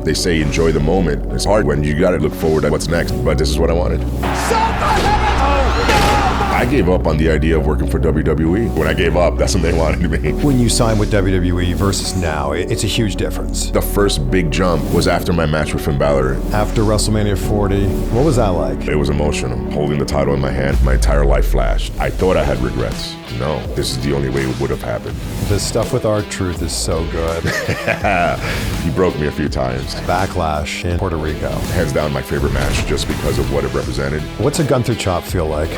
They say enjoy the moment. It's hard when you got to look forward at what's next, but this is what I wanted. I gave up on the idea of working for WWE. When I gave up, that's when they wanted me. When you signed with WWE versus now, it's a huge difference. The first big jump was after my match with Finn Balor. After WrestleMania 40, what was that like? It was emotional. Holding the title in my hand, my entire life flashed. I thought I had regrets. No, this is the only way it would have happened. The stuff with R-Truth is so good. He broke me a few times. Backlash in Puerto Rico. Hands down my favorite match just because of what it represented. What's a Gunther chop feel like?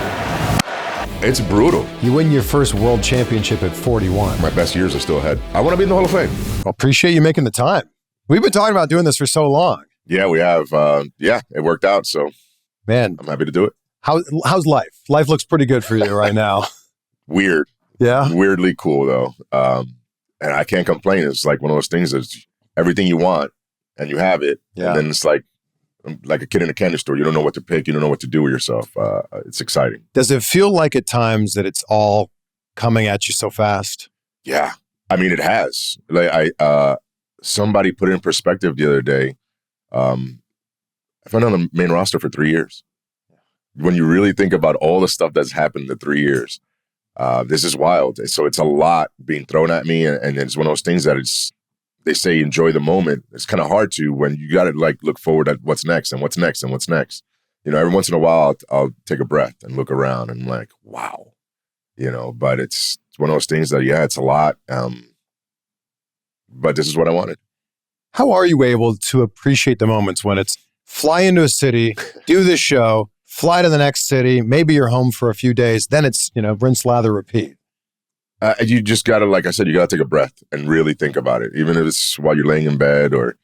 It's brutal. You win your first world championship at 41. My best years are still ahead. I want to be in the Hall of Fame. Well, appreciate you making the time. We've been talking about doing this for so long. Yeah, we have. It worked out, so man, I'm happy to do it. How's life? Life looks pretty good for you right now. Weird. Yeah? Weirdly cool, though. And I can't complain. It's like one of those things that's everything you want, and you have it. Yeah. And then it's like a kid in a candy store. You don't know what to pick. You don't know what to do with yourself. It's exciting. Does it feel like at times that it's all coming at you so fast? Yeah. I mean, it has. Like somebody put it in perspective the other day. I've been on the main roster for 3 years. When you really think about all the stuff that's happened in the 3 years, this is wild. So it's a lot being thrown at me. And it's one of those things that they say enjoy the moment. It's kind of hard to when you got to like look forward at what's next and what's next and what's next. You know, every once in a while I'll take a breath and look around and I'm like, wow, you know, but it's one of those things that, yeah, it's a lot. But this is what I wanted. How are you able to appreciate the moments when it's fly into a city, do this show, fly to the next city, maybe you're home for a few days, then it's, rinse, lather, repeat. You just got to, like I said, you got to take a breath and really think about it. Even if it's while you're laying in bed or,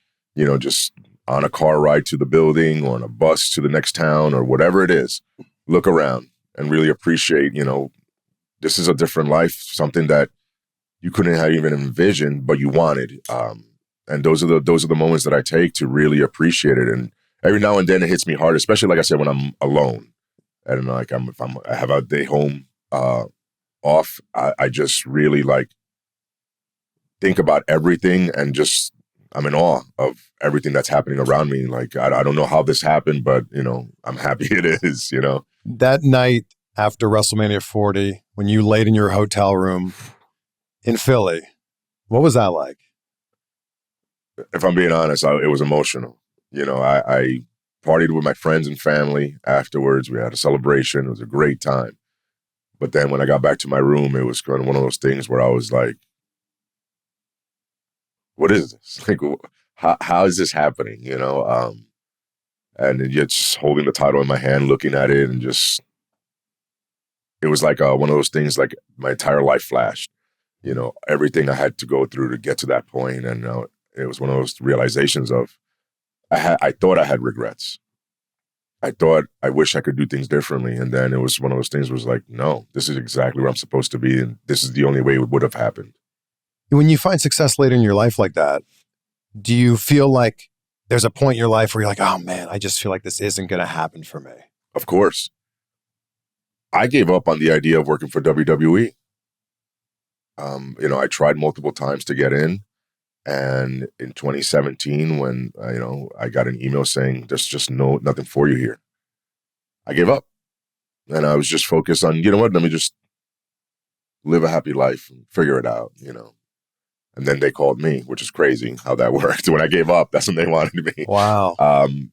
just on a car ride to the building or on a bus to the next town or whatever it is, look around and really appreciate, this is a different life, something that you couldn't have even envisioned, but you wanted. And those are the moments that I take to really appreciate it. And every now and then it hits me hard, especially, like I said, when I'm alone and like I have a day home, off, I just really like think about everything and just I'm in awe of everything that's happening around me. Like I don't know how this happened, but I'm happy it is. That night after WrestleMania 40, when you laid in your hotel room in Philly, what was that like? If I'm being honest, it was emotional. I partied with my friends and family afterwards. We had a celebration. It was a great time. But then when I got back to my room, it was kind of one of those things where I was like, what is this? Like, how is this happening? And then just holding the title in my hand, looking at it and just, it was like one of those things, like my entire life flashed, everything I had to go through to get to that point. And it was one of those realizations of, I thought I had regrets. I thought I wish I could do things differently. And then it was one of those things was like, no, this is exactly where I'm supposed to be. And this is the only way it would have happened. When you find success later in your life like that, do you feel like there's a point in your life where you're like, oh man, I just feel like this isn't going to happen for me? Of course. I gave up on the idea of working for WWE. I tried multiple times to get in. And in 2017, when, I got an email saying, there's just nothing for you here, I gave up. And I was just focused on, let me just live a happy life and figure it out, And then they called me, which is crazy how that worked. When I gave up, that's when they wanted me. Wow. And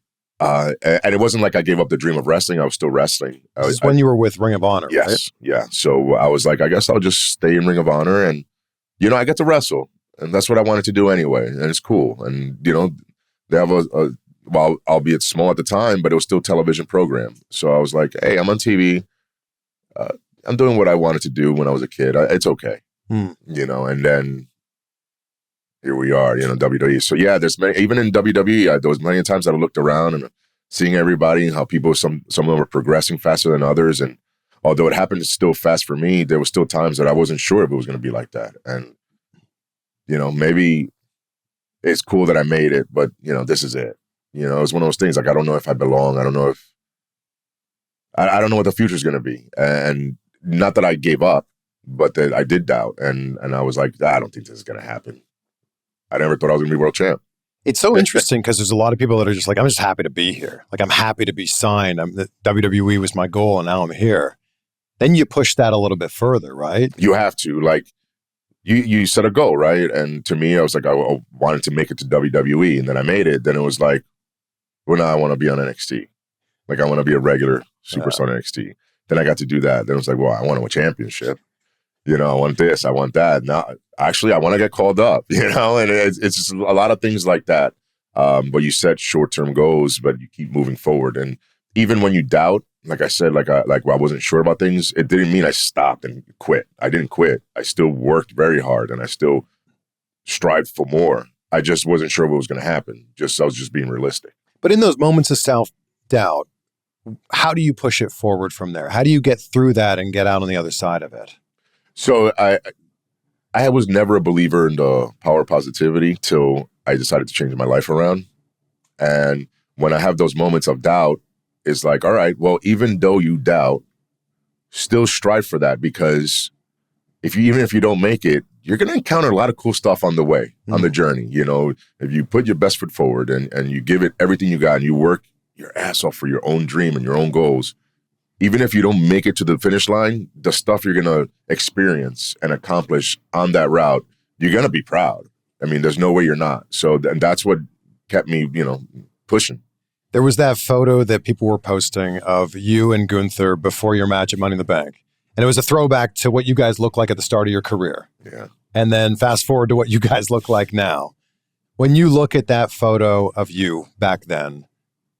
it wasn't like I gave up the dream of wrestling. I was still wrestling. This is when you were with Ring of Honor, yes, right? Yeah. So I was like, I guess I'll just stay in Ring of Honor. And, I get to wrestle. And that's what I wanted to do anyway. And it's cool. And, they have well, albeit small at the time, but it was still a television program. So I was like, hey, I'm on TV. I'm doing what I wanted to do when I was a kid. It's okay. And then here we are, WWE. So yeah, there's many, even in WWE, there was many times that I looked around and seeing everybody and how people, some of them were progressing faster than others. And although it happened still fast for me, there were still times that I wasn't sure if it was going to be like that. And maybe it's cool that I made it, but, this is it. It was one of those things like, I don't know if I belong. I don't know if, I don't know what the future is going to be. And not that I gave up, but that I did doubt. And I was like, I don't think this is going to happen. I never thought I was going to be world champ. It's so interesting because there's a lot of people that are just like, I'm just happy to be here. Like, I'm happy to be signed. The WWE was my goal, and now I'm here. Then you push that a little bit further, right? You have to. Like, you set a goal, right? And to me, I was like, I wanted to make it to WWE, and then I made it. Then it was like, well, now I want to be on NXT. Like, I want to be a regular superstar on NXT. Then I got to do that. Then it was like, well, I want a championship. You know, I want this, I want that. Now, actually, I want to get called up, you know, and it's just a lot of things like that. But you set short-term goals, but you keep moving forward. And even when you doubt, like I said, I wasn't sure about things, it didn't mean I stopped and quit. I didn't quit. I still worked very hard, and I still strived for more. I just wasn't sure what was going to happen. I was just being realistic. But in those moments of self-doubt, how do you push it forward from there? How do you get through that and get out on the other side of it? So I was never a believer in the power of positivity till I decided to change my life around. And when I have those moments of doubt, it's like, all right, well, even though you doubt, still strive for that, because even if you don't make it, you're going to encounter a lot of cool stuff on the way, on the journey. You know, if you put your best foot forward and you give it everything you got and you work your ass off for your own dream and your own goals, even if you don't make it to the finish line, the stuff you're going to experience and accomplish on that route, you're going to be proud. I mean, there's no way you're not. So that's what kept me, pushing. There was that photo that people were posting of you and Gunther before your match at Money in the Bank. And it was a throwback to what you guys look like at the start of your career. Yeah. And then fast forward to what you guys look like now. When you look at that photo of you back then,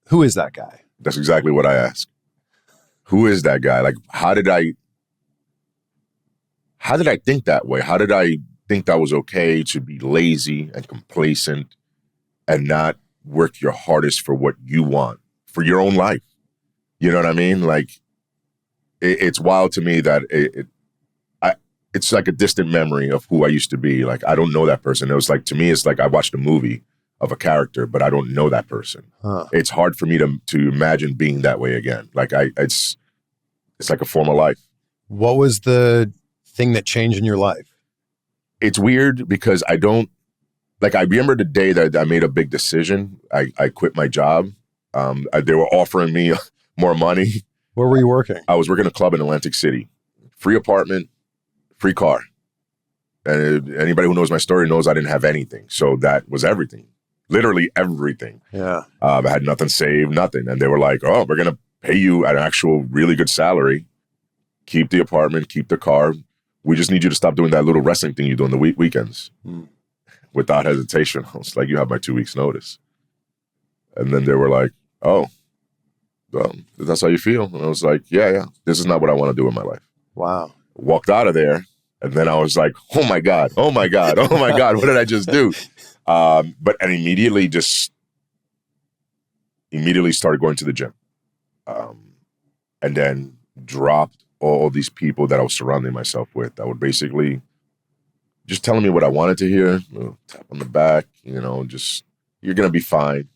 who is that guy? That's exactly what I asked. Who is that guy? Like, how did I think that way? How did I think that was okay to be lazy and complacent and not work your hardest for what you want, for your own life? You know what I mean? Like, it's wild to me that it's like a distant memory of who I used to be. Like, I don't know that person. It was like, to me, it's like I watched a movie of a character, but I don't know that person. Huh. It's hard for me to imagine being that way again. Like, it's like a former life. What was the thing that changed in your life? It's weird because I remember the day that I made a big decision. I quit my job. They were offering me more money. Where were you working? I was working at a club in Atlantic City. Free apartment, free car. And anybody who knows my story knows I didn't have anything. So that was everything. Literally everything. Yeah. I had nothing saved, nothing. And they were like, oh, we're going to pay you an actual really good salary. Keep the apartment, keep the car. We just need you to stop doing that little wrestling thing you do on the weekends. Without hesitation. I was like, you have my 2 weeks notice. And then they were like, oh, that's how you feel? And I was like, yeah, this is not what I want to do in my life. Wow. Walked out of there. And then I was like, oh my God, what did I just do? But immediately started going to the gym. And then dropped all these people that I was surrounding myself with that would basically just telling me what I wanted to hear, tap on the back, just, you're going to be fine.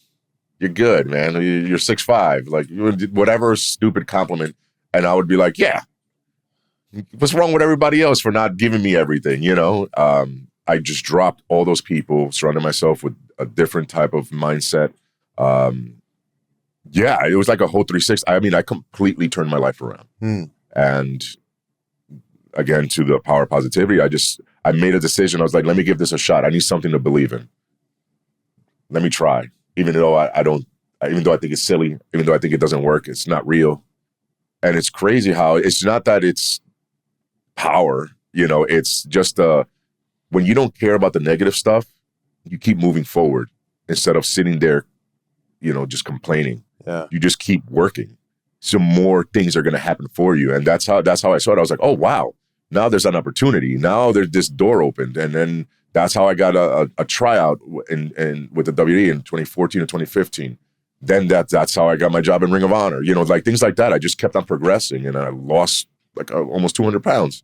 You're good, man. You're 6'5", like whatever stupid compliment. And I would be like, yeah, what's wrong with everybody else for not giving me everything, I just dropped all those people, surrounded myself with a different type of mindset. Yeah, it was like a whole 360. I mean, I completely turned my life around. And again, to the power of positivity, I made a decision. I was like, let me give this a shot. I need something to believe in. Let me try. Even though I think it's silly, even though I think it doesn't work, it's not real. And it's crazy how it's not that it's power, it's just when you don't care about the negative stuff, you keep moving forward instead of sitting there, just complaining. Yeah. You just keep working. So more things are going to happen for you. And that's how I saw it. I was like, oh, wow, now there's an opportunity. Now there's this door opened. And then that's how I got a tryout with the WWE in 2014 and 2015. Then that's how I got my job in Ring of Honor. Like things like that. I just kept on progressing, and I lost like almost 200 pounds.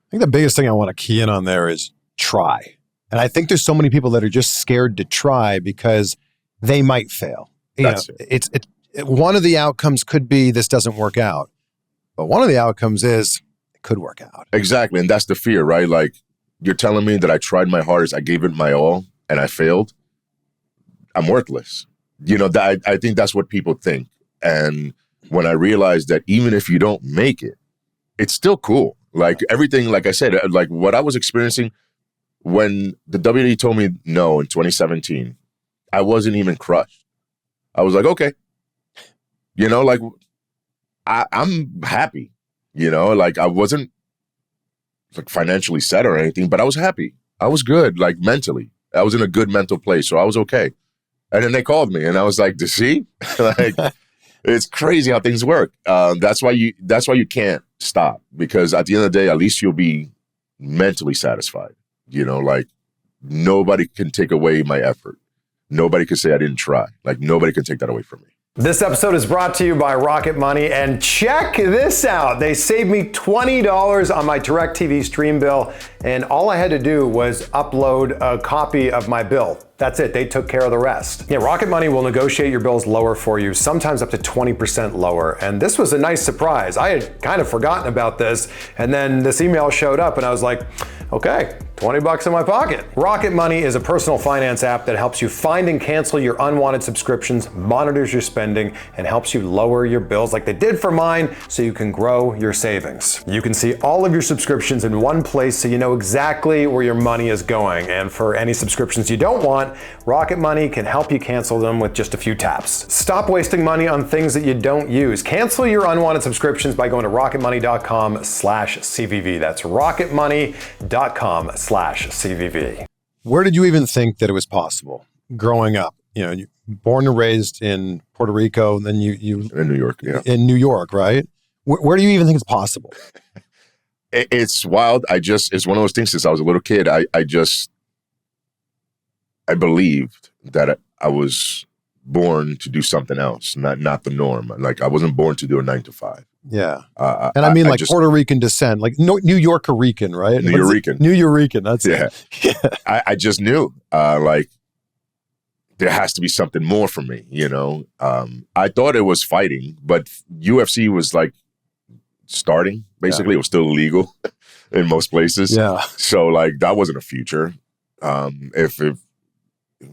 I think the biggest thing I want to key in on there is try. And I think there's so many people that are just scared to try because they might fail. It's one of the outcomes could be this doesn't work out, but one of the outcomes is it could work out. Exactly, and that's the fear, right? Like, you're telling me that I tried my hardest, I gave it my all, and I failed. I'm worthless. I think that's what people think. And when I realized that even if you don't make it, it's still cool. Like everything, like I said, like what I was experiencing when the WWE told me no in 2017, I wasn't even crushed. I was like, okay, like I'm happy, like I wasn't like financially set or anything, but I was happy. I was good, like mentally. I was in a good mental place, so I was okay. And then they called me, and I was like, "To see, like, it's crazy how things work." That's why you can't stop, because at the end of the day, at least you'll be mentally satisfied. Like nobody can take away my effort. Nobody can say I didn't try. Like nobody can take that away from me. This episode is brought to you by Rocket Money, and check this out. They saved me $20 on my DirecTV stream bill, and all I had to do was upload a copy of my bill. That's it. They took care of the rest. Yeah, Rocket Money will negotiate your bills lower for you, sometimes up to 20% lower. And this was a nice surprise. I had kind of forgotten about this, and then this email showed up, and I was like, okay, $20 in my pocket. Rocket Money is a personal finance app that helps you find and cancel your unwanted subscriptions, monitors your spending, and helps you lower your bills like they did for mine, so you can grow your savings. You can see all of your subscriptions in one place, so you know exactly where your money is going. And for any subscriptions you don't want, Rocket Money can help you cancel them with just a few taps. Stop wasting money on things that you don't use. Cancel your unwanted subscriptions by going to rocketmoney.com/CVV. That's rocketmoney.com/CVV. Where did you even think that it was possible growing up? You born and raised in Puerto Rico, and then you in New York, yeah. In New York, right? Where do you even think it's possible? It's wild. It's one of those things since I was a little kid. I believed that I was born to do something else, not the norm. Like I wasn't born to do a 9 to 5. Yeah. And I mean Puerto Rican descent, like New Yorker Rican, right? New Yorker. New Yorker, that's it. Yeah. I just knew, like, there has to be something more for me, I thought it was fighting, but UFC was like starting, basically. Yeah. It was still illegal in most places. Yeah. So like that wasn't a future. If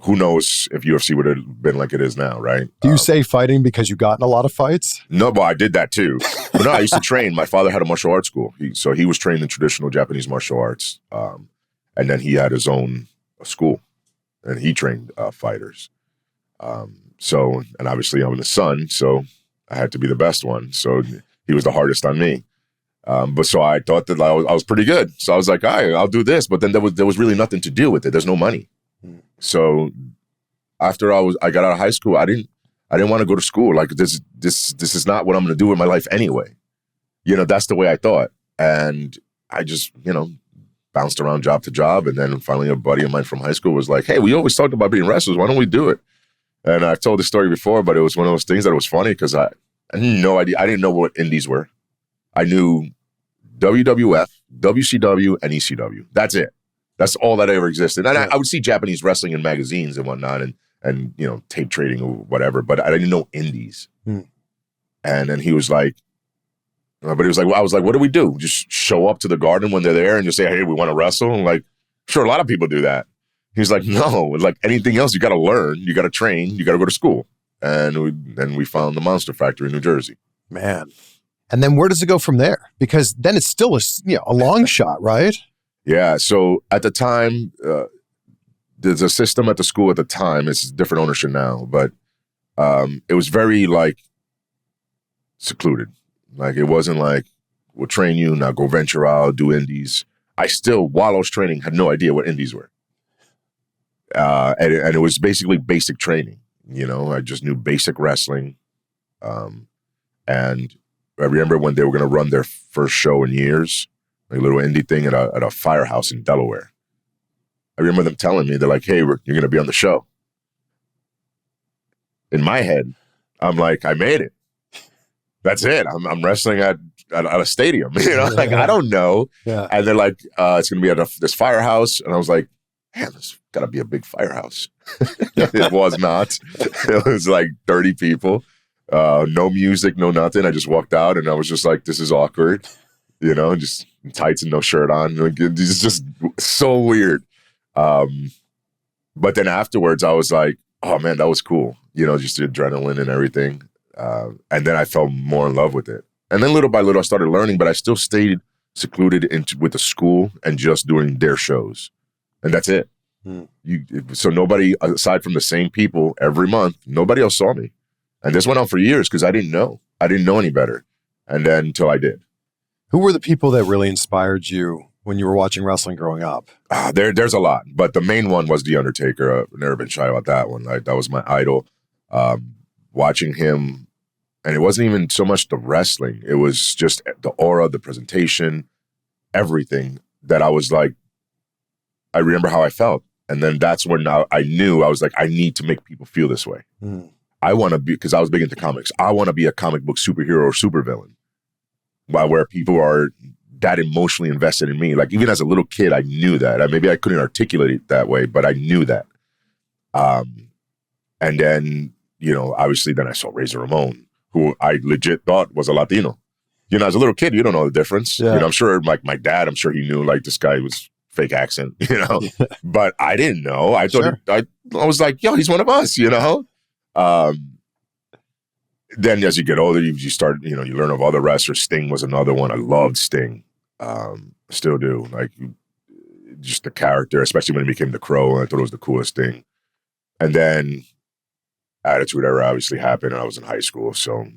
who knows if UFC would have been like it is now, right? Do you say fighting because you got in a lot of fights? No, but I did that too. But no, I used to train. My father had a martial arts school. So he was trained in traditional Japanese martial arts. And then he had his own school, and he trained fighters. So, and obviously I'm the son, so I had to be the best one. So he was the hardest on me. But so I thought that I was pretty good. So I was like, all right, I'll do this. But then there was really nothing to do with it. There's no money. So after I got out of high school, I didn't want to go to school. Like this is not what I'm going to do with my life anyway. That's the way I thought. And I just, bounced around job to job. And then finally a buddy of mine from high school was like, hey, we always talked about being wrestlers. Why don't we do it? And I've told this story before, but it was one of those things that was funny because I had no idea. I didn't know what indies were. I knew WWF, WCW, and ECW. That's it. That's all that ever existed. And I would see Japanese wrestling in magazines and whatnot, and tape trading or whatever, but I didn't know indies. And then he was like, I was like, what do we do? Just show up to the Garden when they're there and just say, hey, we want to wrestle? And like, sure, a lot of people do that. He's like, no, like anything else, you got to learn, you got to train, you got to go to school. And then we found the Monster Factory in New Jersey. Man. And then where does it go from there? Because then it's still a long shot, right? Yeah. So at the time, there's a system at the school at the time. It's different ownership now, but it was very like secluded. Like it wasn't like, we'll train you, now go venture out, do indies. I still, while I was training, had no idea what indies were. And it was basically basic training. I just knew basic wrestling. And I remember when they were going to run their first show in years, like a little indie thing at a firehouse in Delaware. I remember them telling me, they're like, hey, you're going to be on the show. In my head, I'm like, I made it. That's it. I'm wrestling at a stadium. Like, I don't know. Yeah. And they're like, it's going to be at this firehouse. And I was like, man, this got to be a big firehouse. It was not. It was like 30 people. No music, no nothing. I just walked out and I was just like, this is awkward. Just tights and no shirt on. It's just so weird. But then afterwards, I was like, oh man, that was cool. Just the adrenaline and everything. And then I fell more in love with it. And then little by little, I started learning, but I still stayed secluded with the school and just doing their shows. And that's it. So nobody, aside from the same people every month, nobody else saw me. And this went on for years because I didn't know. I didn't know any better. And then until I did. Who were the people that really inspired you when you were watching wrestling growing up? There's a lot. But the main one was The Undertaker. I've never been shy about that one. That was my idol. Watching him, and it wasn't even so much the wrestling. It was just the aura, the presentation, everything that I was like, I remember how I felt. And then that's when I knew, I was like, I need to make people feel this way. I want to be, because I was big into comics, I want to be a comic book superhero or supervillain, where people are that emotionally invested in me. Like even as a little kid, I knew that. Maybe I couldn't articulate it that way, but I knew that. And then, obviously then I saw Razor Ramon, who I legit thought was a Latino. As a little kid, you don't know the difference. Yeah. I'm sure like my dad, I'm sure he knew like this guy was fake accent, but I didn't know. I thought, I was like, yo, he's one of us, Then as you get older, you start, you learn of other wrestlers. Sting was another one. I loved Sting. Still do. Like just the character, especially when he became the Crow. I thought it was the coolest thing. And then Attitude Era obviously happened, and I was in high school. So,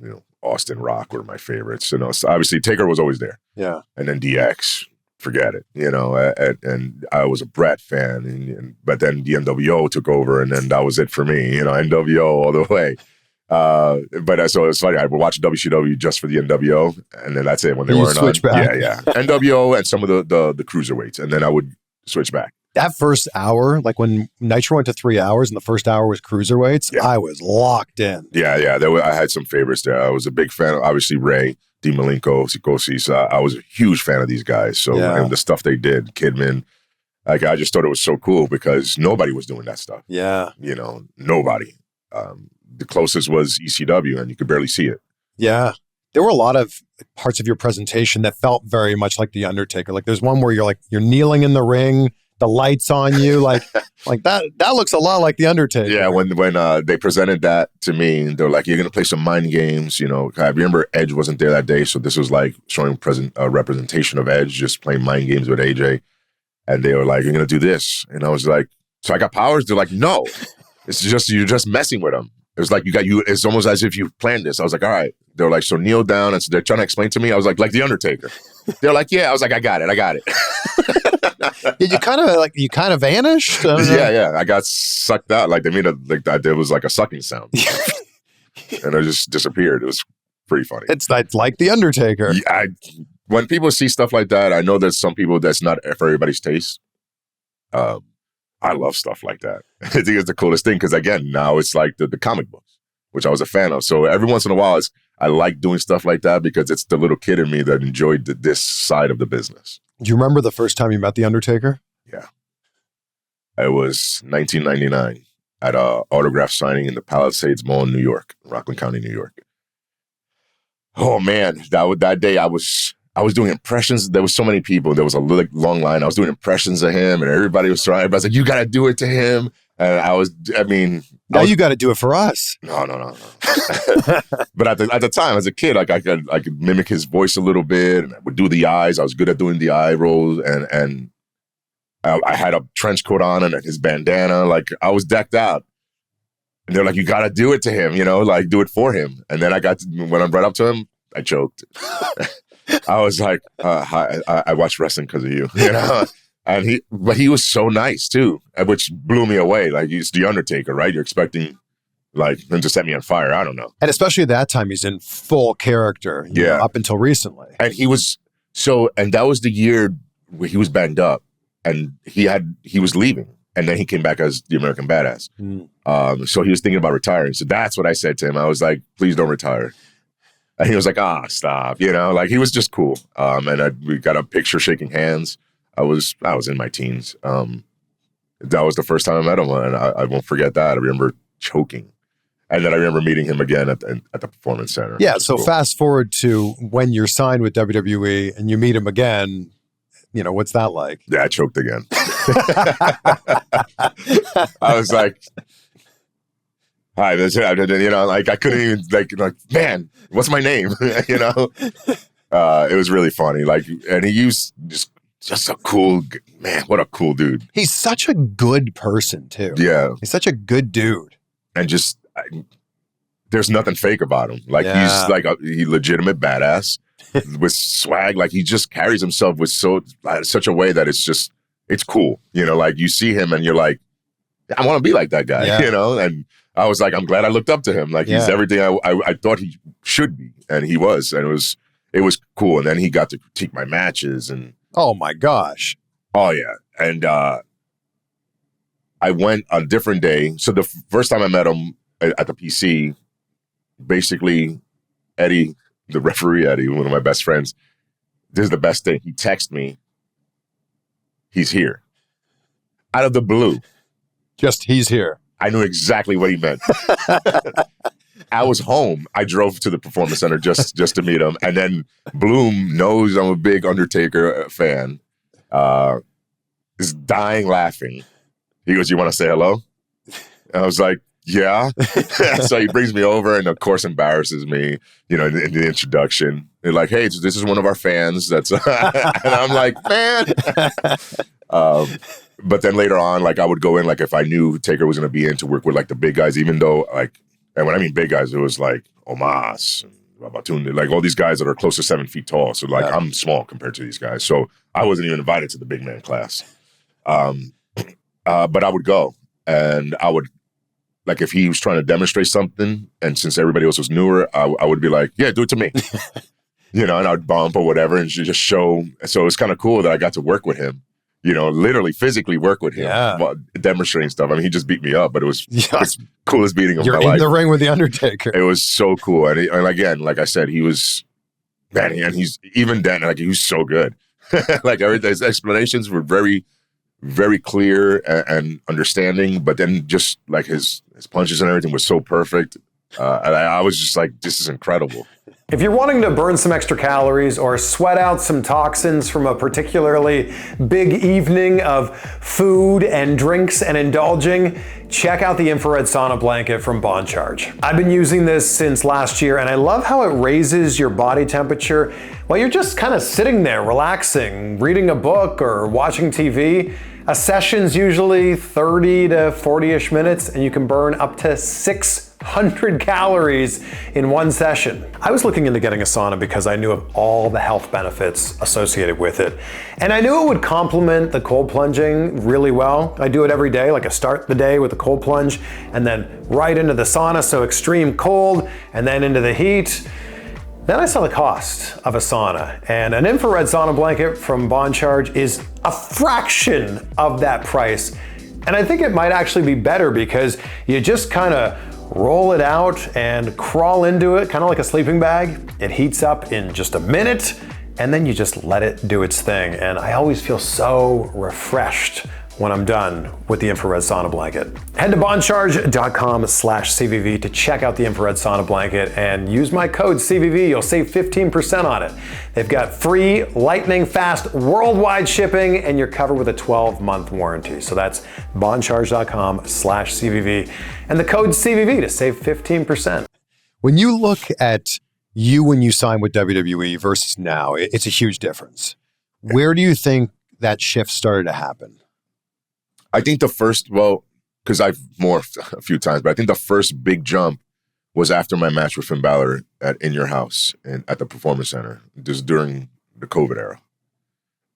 Austin, Rock were my favorites. So obviously Taker was always there. Yeah. And then DX, forget it, and I was a Bret fan, but then the NWO took over, and then that was it for me, NWO all the way. But so it's funny, I would watch WCW just for the NWO, and then that's it when they weren't on. Back. Yeah. NWO and some of the cruiserweights, and then I would switch back. That first hour, like when Nitro went to 3 hours and the first hour was cruiserweights, I was locked in. Yeah. I had some favorites there. I was a big fan of, obviously, Ray, Di Malenko, Sikosis. I was a huge fan of these guys. So and the stuff they did, Kidman, like I just thought it was so cool because nobody was doing that stuff. Yeah. Nobody. The closest was ECW, and you could barely see it. Yeah. There were a lot of parts of your presentation that felt very much like The Undertaker. Like there's one where you're kneeling in the ring, the lights on you, like that looks a lot like The Undertaker. Yeah, when they presented that to me, they were like, you're going to play some mind games, I remember Edge wasn't there that day, so this was like showing representation of Edge, just playing mind games with AJ. And they were like, you're going to do this. And I was like, so I got powers? They're like, no, it's just, you're just messing with them. It was like it's almost as if you planned this. I was like, all right. They were like, so kneel down. And so they're trying to explain to me. I was like The Undertaker. They're like, yeah. I was like, I got it. Did you kind of vanished? Yeah. I got sucked out. Like they made there was like a sucking sound. And I just disappeared. It was pretty funny. It's like The Undertaker. Yeah, when people see stuff like that, I know there's some people that's not for everybody's taste. I love stuff like that. I think it's the coolest thing because, again, now it's like the comic books, which I was a fan of. So every once in a while, I like doing stuff like that because it's the little kid in me that enjoyed this side of the business. Do you remember the first time you met The Undertaker? Yeah. It was 1999 at an autograph signing in the Palisades Mall in New York, Rockland County, New York. Oh, man. That day I was doing impressions. There was so many people. There was a long line. I was doing impressions of him, and everybody was trying. Everybody was like, you got to do it to him. And now you got to do it for us. No. But at the time, as a kid, like I could mimic his voice a little bit, and I would do the eyes. I was good at doing the eye rolls, and I had a trench coat on and his bandana. Like I was decked out. And they're like, you got to do it to him, like do it for him. And then when I brought up to him, I choked. I was like, hi, I watched wrestling because of you, And he was so nice too, which blew me away. Like he's The Undertaker, right? You're expecting like him to set me on fire. I don't know. And especially at that time, he's in full character. You know, up until recently. And and that was the year where he was banged up, and he was leaving, and then he came back as the American Badass. So he was thinking about retiring. So that's what I said to him. I was like, please don't retire. And he was like, stop, like he was just cool. And we got a picture shaking hands. I was in my teens. That was the first time I met him, and I won't forget that. I remember choking. And then I remember meeting him again at the Performance Center. Yeah, so cool. Fast forward to when you're signed with WWE and you meet him again, what's that like? Yeah, I choked again. I was like, hi, this, you know, like I couldn't even like, man, what's my name? You know, it was really funny. Like, and he used just a cool man. What a cool dude. He's such a good person too. Yeah, he's such a good dude, and just there's nothing fake about him. Like he's like he legitimate badass with swag. Like he just carries himself with such a way that it's cool. You know, like you see him and you're like, I want to be like that guy. You know, and I was like, I'm glad I looked up to him. Like he's everything I thought he should be, and he was, and it was cool. And then he got to critique my matches, and oh my gosh, oh yeah, and I went on a different day. So the first time I met him at the PC, basically Eddie, the referee Eddie, one of my best friends, this is the best thing. He texted me, he's here, out of the blue. Just he's here. I knew exactly what he meant. I was home. I drove to the Performance Center just to meet him. And then Bloom knows I'm a big Undertaker fan. Is dying laughing. He goes, "You want to say hello?" And I was like, "Yeah." So he brings me over and of course embarrasses me, you know, in the introduction. They're like, "Hey, this is one of our fans." That's and I'm like, man. But then later on, like I would go in, like if I knew Taker was going to be in to work with like the big guys, even though like, and when I mean big guys, it was like Omos and Babatunde, like all these guys that are close to 7 feet tall. So like I'm small compared to these guys. So I wasn't even invited to the big man class. But I would go and I would, like if he was trying to demonstrate something and since everybody else was newer, I would be like, yeah, do it to me. You know, and I'd bump or whatever and just show. So it was kind of cool that I got to work with him. You know, literally physically work with him while demonstrating stuff. I mean, he just beat me up, but it was the coolest beating of my life. You're in the ring with the Undertaker. It was so cool. And again, like I said, he was, man, and he's, even then, like he was so good. Like his explanations were very, very clear and understanding, but then just like his punches and everything was so perfect. And I was just like, this is incredible. If you're wanting to burn some extra calories or sweat out some toxins from a particularly big evening of food and drinks and indulging, check out the infrared sauna blanket from Bon Charge. I've been using this since last year and I love how it raises your body temperature while you're just kind of sitting there relaxing, reading a book or watching TV. A session's usually 30 to 40-ish minutes and you can burn up to 600 calories in one session. I was looking into getting a sauna because I knew of all the health benefits associated with it. And I knew it would complement the cold plunging really well. I do it every day, like I start the day with a cold plunge and then right into the sauna, so extreme cold, and then into the heat. Then I saw the cost of a sauna, and an infrared sauna blanket from Bon Charge is a fraction of that price. And I think it might actually be better because you just kind of roll it out and crawl into it, kind of like a sleeping bag. It heats up in just a minute, and then you just let it do its thing. And I always feel so refreshed when I'm done with the infrared sauna blanket. Head to boncharge.com/CVV to check out the infrared sauna blanket and use my code CVV. You'll save 15% on it. They've got free lightning fast worldwide shipping and you're covered with a 12-month warranty. So that's boncharge.com/CVV and the code CVV to save 15%. When you look at you when you signed with WWE versus now, it's a huge difference. Where do you think that shift started to happen? I think the first, because I've morphed a few times, but I think the first big jump was after my match with Finn Balor In Your House at the Performance Center, just during the COVID era.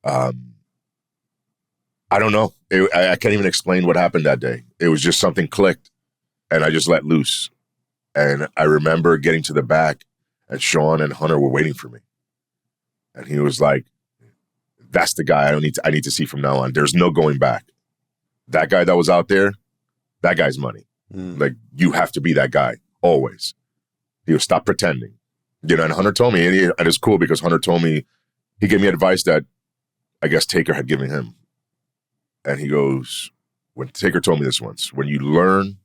I don't know. I can't even explain what happened that day. It was just something clicked, and I just let loose. And I remember getting to the back, and Sean and Hunter were waiting for me. And he was like, that's the guy I need to see from now on. There's no going back. That guy that was out there, that guy's money. Like, you have to be that guy, always. He would stop pretending. You know, and Hunter told me, and it's cool because Hunter told me, he gave me advice that I guess Taker had given him. And he goes, when Taker told me this once, when you learn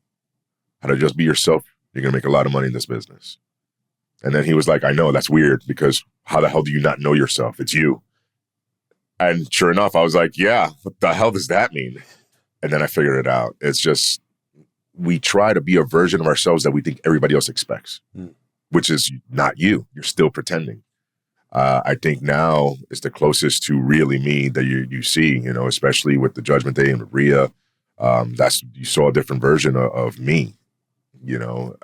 how to just be yourself, you're going to make a lot of money in this business. And then he was like, I know, that's weird because how the hell do you not know yourself? It's you. And sure enough, I was like, yeah, what the hell does that mean? And then I figured it out. It's just, we try to be a version of ourselves that we think everybody else expects, which is not you. You're still pretending. I think now is the closest to really me that you see, you know, especially with the Judgment Day and with Rhea. You saw a different version of me, you know,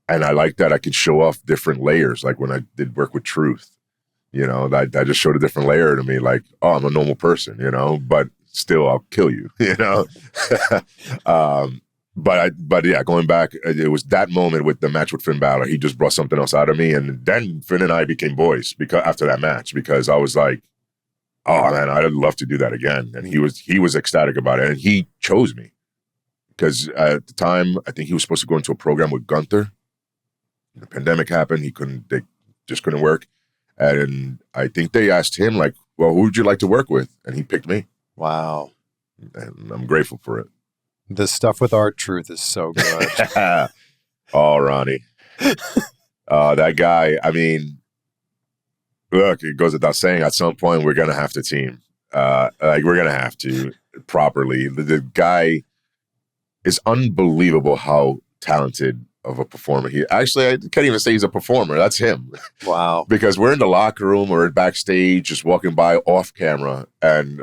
and I like that I could show off different layers. Like when I did work with Truth, you know, that just showed a different layer to me. Like, oh, I'm a normal person, you know, but still I'll kill you, you know. But yeah, going back, it was that moment with the match with Finn Balor. He just brought something else out of me, and then Finn and I became boys after that match, because I was like, oh man, I'd love to do that again. And he was ecstatic about it, and he chose me because at the time I think he was supposed to go into a program with Gunther. The pandemic happened; they just couldn't work, and I think they asked him like, well, who would you like to work with? And he picked me. Wow, and I'm grateful for it. The stuff with R-Truth is so good. Oh, Ronnie. That guy, I mean, look, it goes without saying, at some point we're going to have to team. We're going to have to properly. The guy is unbelievable how talented of a performer he actually, I can't even say he's a performer. That's him. Wow. Because we're in the locker room or backstage, just walking by off camera, and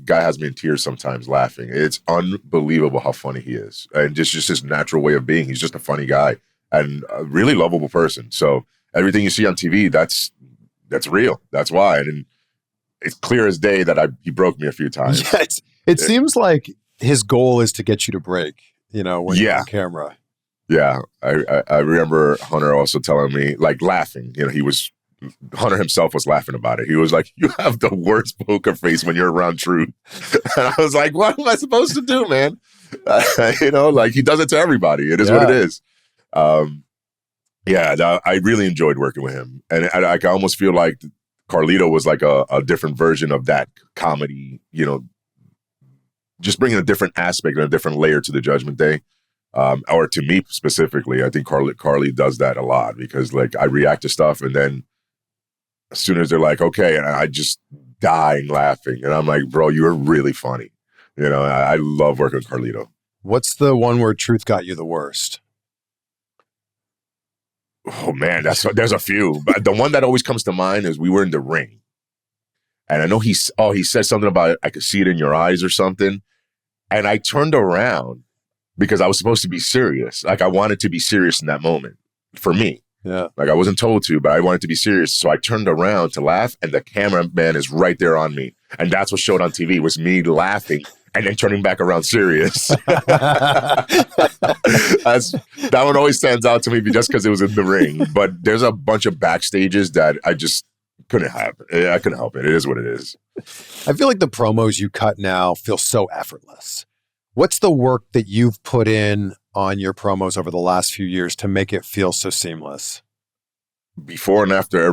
guy has me in tears sometimes laughing. It's unbelievable how funny he is, and just his natural way of being. He's just a funny guy and a really lovable person. So everything you see on TV, that's real. That's why, and it's clear as day that he broke me a few times. Yes. It seems like his goal is to get you to break. You know, when you're on camera. Yeah, I remember Hunter also telling me, like, laughing. You know, Hunter himself was laughing about it. He was like, you have the worst poker face when you're around Truth. And I was like, what am I supposed to do, man? You know, like, he does it to everybody. It is what it is. I really enjoyed working with him. And I almost feel like Carlito was like a different version of that comedy, you know, just bringing a different aspect and a different layer to the Judgment Day. Or to me specifically, I think Carly does that a lot, because like I react to stuff, and then as soon as they're like, okay, and I just dying laughing, and I'm like, bro, you're really funny. You know, I love working with Carlito. What's the one where Truth got you the worst? Oh man, there's a few, but the one that always comes to mind is we were in the ring, and I know he said something about I could see it in your eyes or something, and I turned around. Because I was supposed to be serious. Like, I wanted to be serious in that moment for me. Yeah. Like, I wasn't told to, but I wanted to be serious. So I turned around to laugh, and the cameraman is right there on me. And that's what showed on TV, was me laughing and then turning back around serious. That one always stands out to me just because it was in the ring. But there's a bunch of backstages that I just couldn't have. I couldn't help it. It is what it is. I feel like the promos you cut now feel so effortless. What's the work that you've put in on your promos over the last few years to make it feel so seamless? Before and after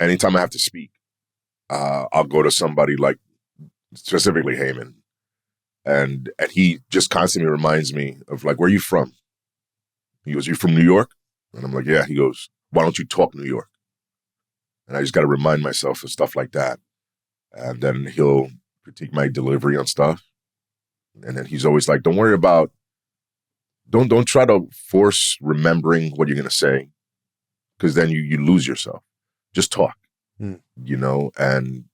anytime I have to speak, I'll go to somebody like specifically Heyman. And he just constantly reminds me of like, where are you from? He goes, you from New York? And I'm like, yeah. He goes, why don't you talk New York? And I just got to remind myself of stuff like that. And then he'll critique my delivery on stuff. And then he's always like, don't try to force remembering what you're going to say, because then you lose yourself. Just talk, you know, and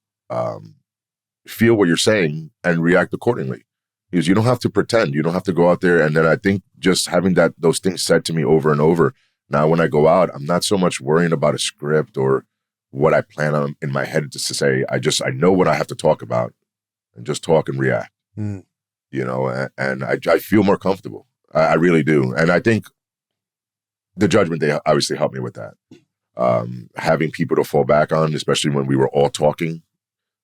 feel what you're saying and react accordingly. Because you don't have to pretend. You don't have to go out there. And then I think just having those things said to me over and over. Now, when I go out, I'm not so much worrying about a script or what I plan on in my head to say. I know what I have to talk about, and just talk and react. You know, and I feel more comfortable. I really do. And I think the Judgment Day obviously helped me with that. Having people to fall back on, especially when we were all talking.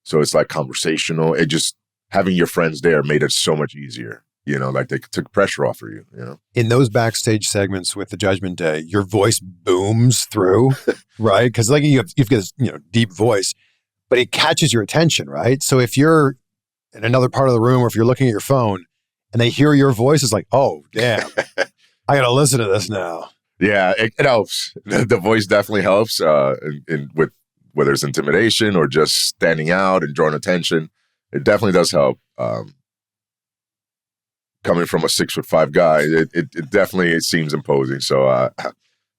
So it's like conversational. It just, having your friends there made it so much easier. You know, like they took pressure off of you, you know. In those backstage segments with the Judgment Day, your voice booms through, right? Because like you've got this, you know, deep voice, but it catches your attention, right? So if you're in another part of the room, or if you're looking at your phone and they hear your voice, it's like, oh, damn, I got to listen to this now. Yeah, it helps. The voice definitely helps with whether it's intimidation or just standing out and drawing attention. It definitely does help. coming from a 6'5" guy, it definitely seems imposing. So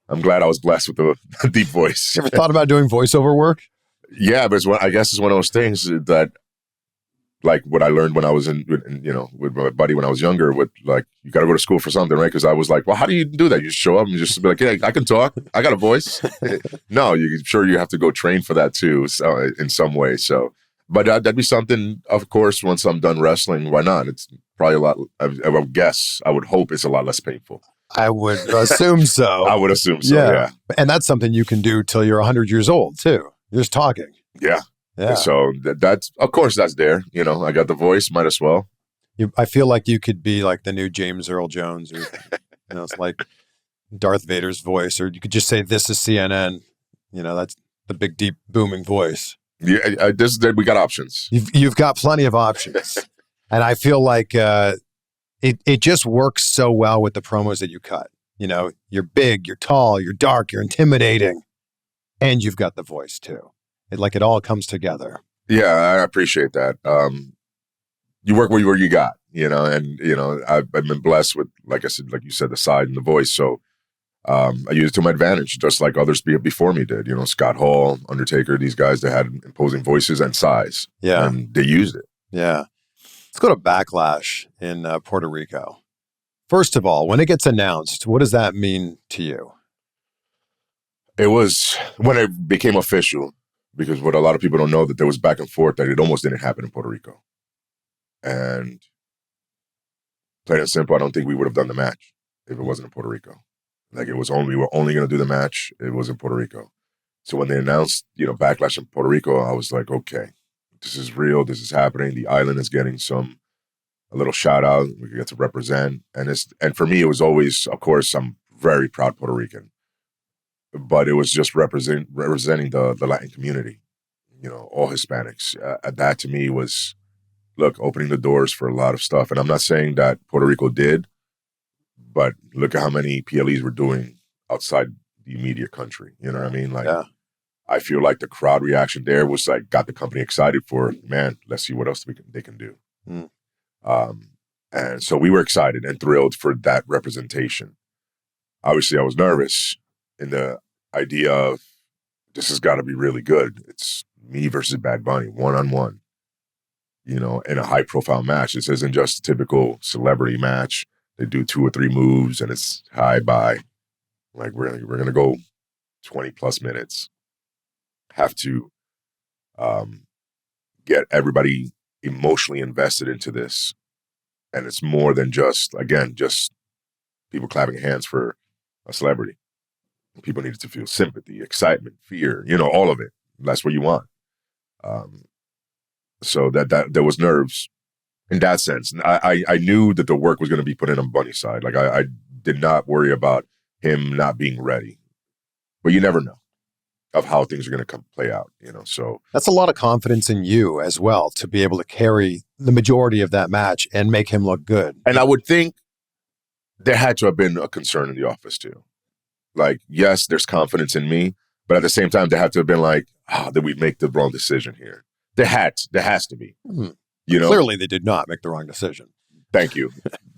I'm glad I was blessed with the deep voice. You ever thought about doing voiceover work? Yeah, but I guess it's one of those things that, like, what I learned when I was with my buddy when I was younger, with like, you got to go to school for something, right? Because I was like, well, how do you do that? You just show up and just be like, hey, I can talk. I got a voice. No, you have to go train for that too, so, in some way. So, but that'd be something, of course, once I'm done wrestling, why not? It's probably a lot, I would hope it's a lot less painful. I would assume so. I would assume so, yeah. And that's something you can do till you're 100 years old, too. You're just talking. Yeah. So that's, of course, that's there. I got the voice, might as well. I feel like you could be like the new James Earl Jones, or it's like Darth Vader's voice, or you could just say, "This is CNN." That's the big, deep, booming voice. Yeah, we got options. You've got plenty of options, and I feel like it just works so well with the promos that you cut. You're big, you're tall, you're dark, you're intimidating, and you've got the voice too. It all comes together. Yeah, I appreciate that. You work where you got, and I've been blessed with, like you said, the side and the voice. So I use it to my advantage, just like others before me did. Scott Hall, Undertaker, these guys that had imposing voices and size. Yeah, and they used it. Yeah. Let's go to Backlash in Puerto Rico. First of all, when it gets announced, what does that mean to you? It was when it became official, because what a lot of people don't know, that there was back and forth, that it almost didn't happen in Puerto Rico. And plain and simple, I don't think we would have done the match if it wasn't in Puerto Rico. Like, we were only going to do the match. It was in Puerto Rico. So when they announced, Backlash in Puerto Rico, I was like, okay, this is real. This is happening. The island is getting a little shout out. We get to represent. And for me, it was always, of course, I'm very proud Puerto Rican, but it was just representing the Latin community, all Hispanics. That to me was, look, opening the doors for a lot of stuff. And I'm not saying that Puerto Rico did, but look at how many PLEs we're doing outside the immediate country. You know what I mean? Like, yeah. I feel like the crowd reaction there was like, got the company excited for, man, let's see what else they can do. Mm. And so we were excited and thrilled for that representation. Obviously, I was nervous in the idea of, this has got to be really good. It's me versus Bad Bunny, one-on-one, in a high-profile match. This isn't just a typical celebrity match. They do 2 or 3 moves, and it's bye. Like, we're going to go 20-plus minutes. Have to get everybody emotionally invested into this. And it's more than just people clapping hands for a celebrity. People needed to feel sympathy, excitement, fear, all of it. That's what you want. So that there was nerves in that sense. And I knew that the work was going to be put in on Bunny's side. Like, I did not worry about him not being ready. But you never know of how things are going to play out, so. That's a lot of confidence in you as well, to be able to carry the majority of that match and make him look good. And I would think there had to have been a concern in the office too. Like, yes, there's confidence in me, but at the same time, there had to have been like, did we make the wrong decision here? There has to be, Clearly they did not make the wrong decision. Thank you.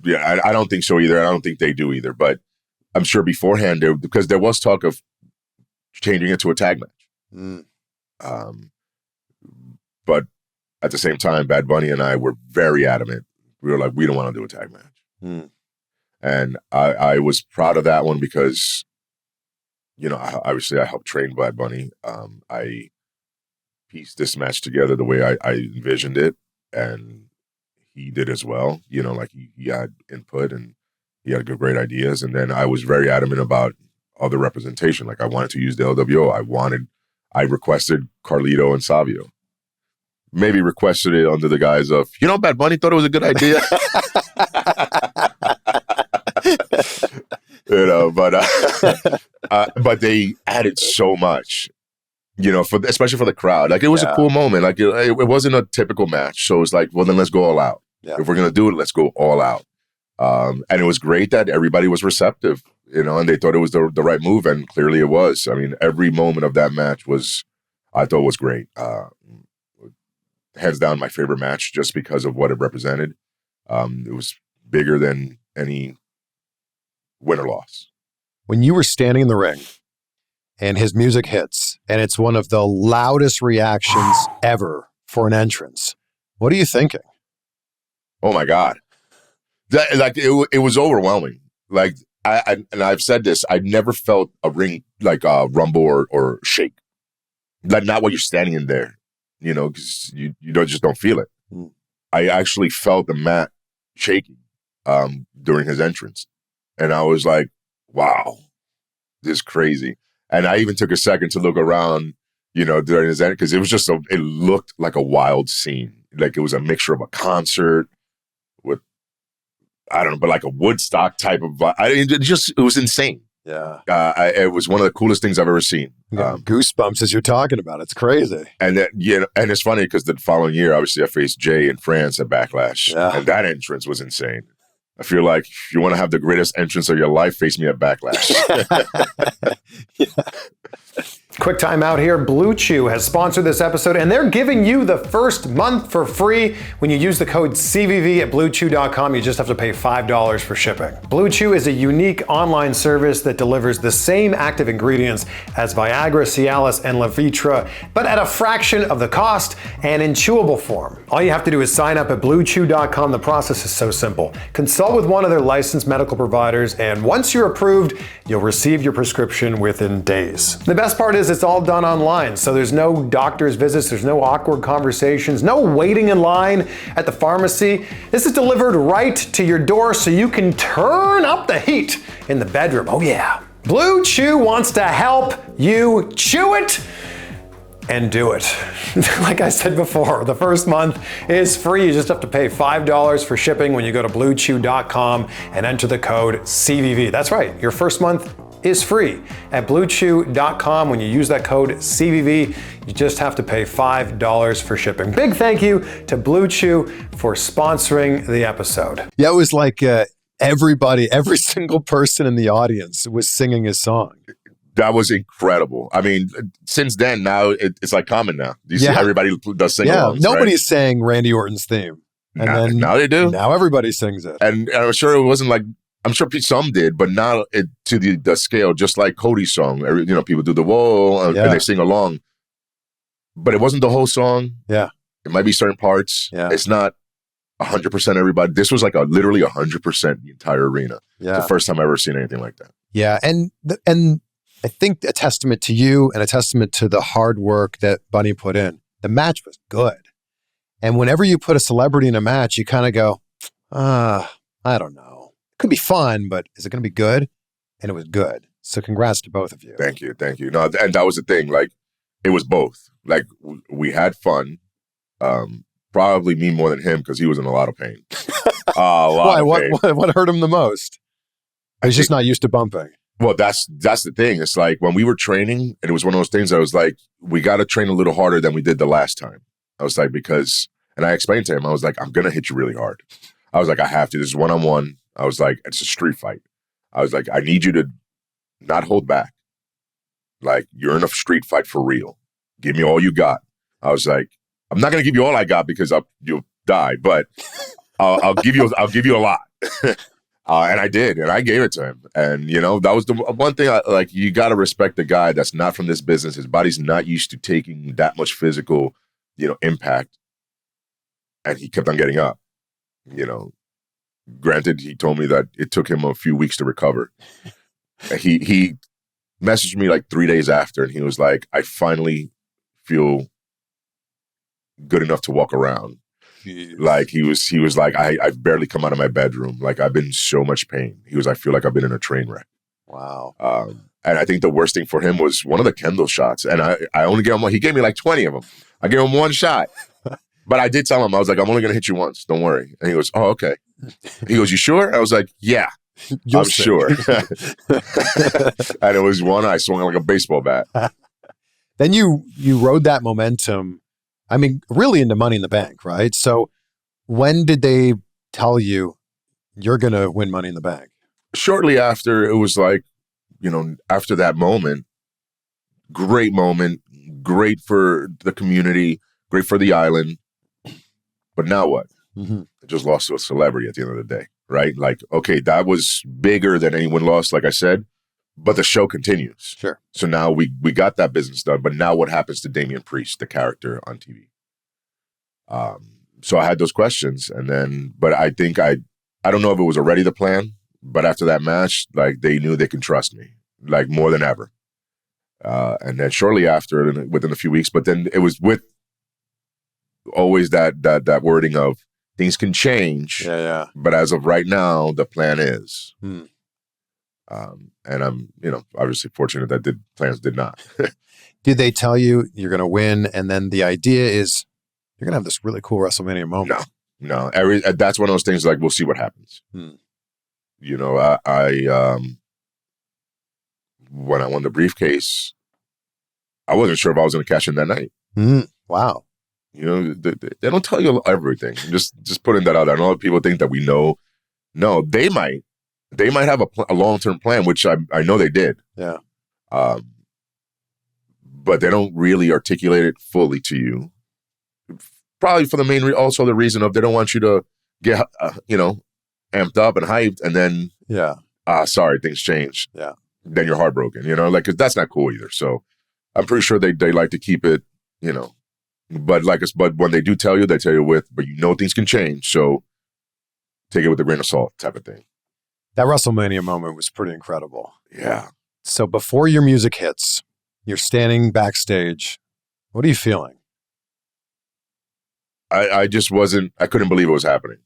Yeah, I don't think so either. I don't think they do either, but I'm sure beforehand, because there was talk of changing it to a tag match. But at the same time, Bad Bunny and I were very adamant. We were like, we don't want to do a tag match. And I was proud of that one because, obviously I helped train Bad Bunny. I pieced this match together the way I envisioned it, and he did as well. Like, he had input and he had great ideas. And then I was very adamant about other representation. Like, I wanted to use the LWO. I requested Carlito and Savio. Maybe requested it under the guise of, Bad Bunny thought it was a good idea. But they added so much, especially for the crowd. Like, it was a cool moment. Like, it wasn't a typical match. So it was like, well, then let's go all out. Yeah. If we're going to do it, let's go all out. And it was great that everybody was receptive, and they thought it was the right move, and clearly it was. I mean, every moment of that match I thought was great. Hands down, my favorite match, just because of what it represented. It was bigger than any win or loss. When you were standing in the ring and his music hits and it's one of the loudest reactions ever for an entrance, what are you thinking? Oh my God. It was overwhelming. Like and I've said this, I never felt a ring like rumble or shake. Like not when you're standing in there, you know, because you just don't feel it. Mm. I actually felt the mat shaking during his entrance. And I was like, wow, this is crazy. And I even took a second to look around, you know, during his entrance, because it was just it looked like a wild scene. Like it was a mixture of a concert with, I don't know, but like a Woodstock type of, it was insane. Yeah. It was one of the coolest things I've ever seen. Goosebumps as you're talking about. It's crazy. And then, and it's funny because the following year, obviously, I faced Jay in France at Backlash, and that entrance was insane. I feel like if you want to have the greatest entrance of your life, face me at Backlash. Yeah. Quick time out here. Blue Chew has sponsored this episode, and they're giving you the first month for free when you use the code CVV at BlueChew.com. You just have to pay $5 for shipping. Blue Chew is a unique online service that delivers the same active ingredients as Viagra, Cialis, and Levitra, but at a fraction of the cost and in chewable form. All you have to do is sign up at BlueChew.com. The process is so simple. Consult with one of their licensed medical providers, and once you're approved, you'll receive your prescription within days. The best part is it's all done online, so there's no doctor's visits, there's no awkward conversations, no waiting in line at the pharmacy. This is delivered right to your door so you can turn up the heat in the bedroom. Oh yeah. Blue Chew wants to help you chew it and do it. Like I said before, the first month is free. You just have to pay $5 for shipping when you go to BlueChew.com and enter the code CVV. That's right, your first month is free at BlueChew.com. When you use that code CVV, you just have to pay $5 for shipping. Big thank you to Blue Chew for sponsoring the episode. Yeah, it was like every single person in the audience was singing his song. That was incredible. I mean, since then, now it's like common now. You see everybody does sing-alongs. Nobody's saying Randy Orton's theme. And now they do. Now everybody sings it. And I'm sure it wasn't like, I'm sure some did, but not to the scale, just like Cody's song. You know, people do the whoa, and they sing along. But it wasn't the whole song. Yeah. It might be certain parts. Yeah. It's not 100% everybody. This was like literally 100% the entire arena. Yeah. It's the first time I've ever seen anything like that. Yeah. And I think a testament to you and a testament to the hard work that Bunny put in. The match was good. And whenever you put a celebrity in a match, you kind of go, I don't know. Could be fun, but is it going to be good? And it was good. So congrats to both of you. Thank you. No, and that was the thing. Like, it was both. Like, we had fun. Probably me more than him because he was in a lot of pain. Why? What hurt him the most? He's just not used to bumping. Well, that's the thing. It's like when we were training, and it was one of those things. I was like, we got to train a little harder than we did the last time. I was like, and I explained to him, I was like, I'm gonna hit you really hard. I was like, I have to. This is one-on-one. I was like, it's a street fight. I was like, I need you to not hold back. Like, you're in a street fight for real. Give me all you got. I was like, I'm not going to give you all I got because you'll die, but I'll give you a lot. And I did, and I gave it to him. And, you know, that was the one thing, you got to respect the guy that's not from this business. His body's not used to taking that much physical, impact. And he kept on getting up, Granted, he told me that it took him a few weeks to recover. He messaged me like 3 days after, and he was like, I finally feel good enough to walk around. Jeez. Like, he was like, I've barely come out of my bedroom. Like, I've been in so much pain. He was, I feel like I've been in a train wreck. Wow. And I think the worst thing for him was one of the Kendall shots. And I only gave him one. He gave me like 20 of them. I gave him one shot. But I did tell him, I was like, I'm only going to hit you once. Don't worry. And he goes, oh, okay. He goes, you sure? I was like, yeah, I'm sure. And it was one I swung like a baseball bat. Then you rode that momentum, I mean, really into Money in the Bank, right? So when did they tell you you're going to win Money in the Bank? Shortly after, it was like, after that moment, great for the community, great for the island. But now what? Mm-hmm. I just lost to a celebrity at the end of the day, right? Like, okay, that was bigger than anyone lost, like I said, but the show continues. Sure. So now we got that business done, but now what happens to Damian Priest, the character on TV? So I had those questions, and then, but I think I don't know if it was already the plan, but after that match, like they knew they can trust me, like more than ever. And then shortly after, within a few weeks, but then it was with always that wording of things can change. Yeah. But as of right now, the plan is. Hmm. And I'm, obviously fortunate that plans did not. Did they tell you you're going to win, and then the idea is you're going to have this really cool WrestleMania moment? No. That's one of those things like, we'll see what happens. Hmm. I when I won the briefcase, I wasn't sure if I was going to cash in that night. Wow. They don't tell you everything. Just putting that out there. I know people think that we know. No, they might have a long-term plan, which I know they did. Yeah. But they don't really articulate it fully to you. Probably for the main, also the reason of they don't want you to get, amped up and hyped, and then, sorry, things changed. Yeah. Then you're heartbroken, like, 'cause that's not cool either. So I'm pretty sure they like to keep it, but but when they do tell you, they tell you but things can change. So take it with a grain of salt type of thing. That WrestleMania moment was pretty incredible. Yeah. So before your music hits, you're standing backstage. What are you feeling? I just I couldn't believe it was happening.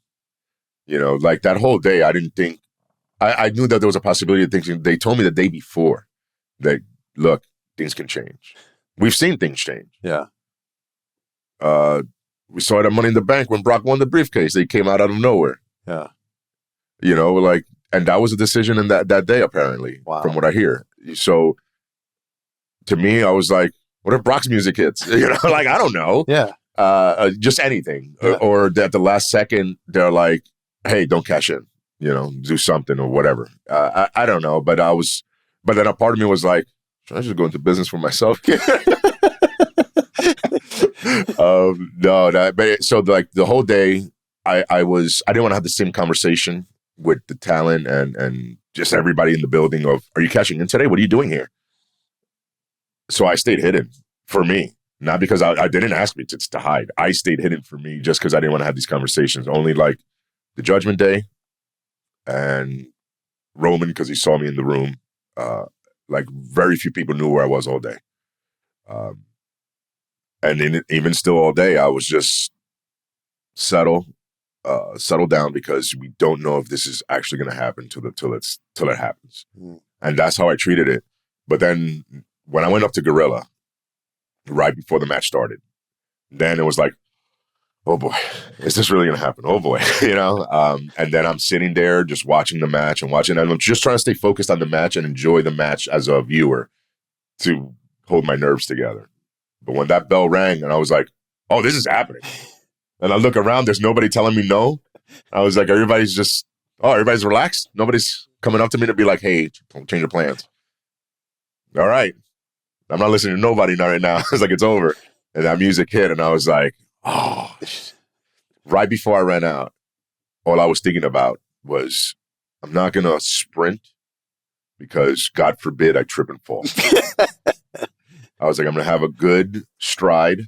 Like that whole day, I didn't think, I knew that there was a possibility of things. They told me the day before that, look, things can change. We've seen things change. Yeah. We saw it at Money in the Bank when Brock won the briefcase. They came out of nowhere. Yeah. And that was a decision in that day, apparently, from what I hear. So to me, I was like, what if Brock's music hits? Like, I don't know. Yeah. Just anything. Yeah. Or at the last second, they're like, hey, don't cash in, do something or whatever. I don't know. But then a part of me was like, should I just go into business for myself? So like the whole day, I didn't want to have the same conversation with the talent and just everybody in the building of, are you cashing in today? What are you doing here? So I stayed hidden for me, not because I didn't ask me to hide. I stayed hidden for me just because I didn't want to have these conversations. Only like the Judgment Day and Roman, because he saw me in the room. Like very few people knew where I was all day. And then even still all day, I was just settle down, because we don't know if this is actually going to happen till it happens. And that's how I treated it. But then when I went up to Gorilla right before the match started, then it was like, oh boy, is this really going to happen? Oh boy, and then I'm sitting there just watching the match and I'm just trying to stay focused on the match and enjoy the match as a viewer to hold my nerves together. But when that bell rang and I was like, oh, this is happening. And I look around, there's nobody telling me no. I was like, everybody's relaxed. Nobody's coming up to me to be like, hey, change your plans. All right. I'm not listening to nobody right now. It's like, it's over. And that music hit and I was like, oh. Right before I ran out, all I was thinking about was, I'm not going to sprint because God forbid I trip and fall. I was like, I'm going to have a good stride,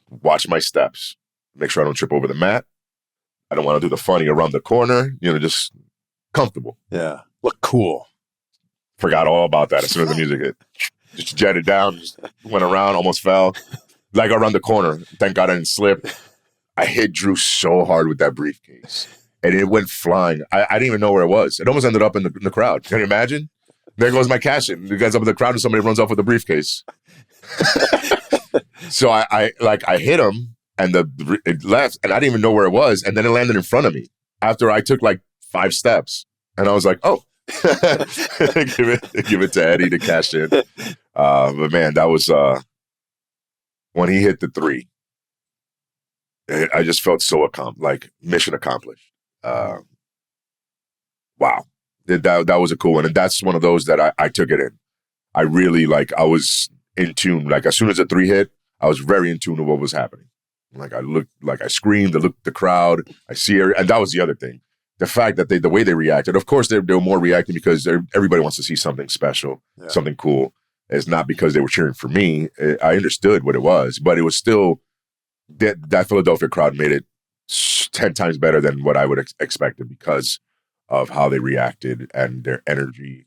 watch my steps, make sure I don't trip over the mat. I don't want to do the funny around the corner, just comfortable. Yeah. Look cool. Forgot all about that as soon as the music hit. Just jetted down, just went around, almost fell. Like around the corner. Thank God I didn't slip. I hit Drew so hard with that briefcase. And it went flying. I didn't even know where it was. It almost ended up in the crowd. Can you imagine? There goes my cash in. You guys up in the crowd and somebody runs off with the briefcase. So I hit him and it left and I didn't even know where it was. And then it landed in front of me after I took like 5 steps. And I was like, oh, give it to Eddie to cash in. But man, that was when he hit the 3. I just felt so mission accomplished. Wow. That was a cool one. And that's one of those that I took it in. I really I was in tune. Like as soon as the 3 hit, I was very in tune with what was happening. Like I looked, I screamed, I looked at the crowd, I see her. And that was the other thing. the fact that the way they reacted, of course, they were more reacting because everybody wants to see something special, something cool. It's not because they were cheering for me. I understood what it was, but it was still that Philadelphia crowd made it 10 times better than what I would expected because of how they reacted and their energy.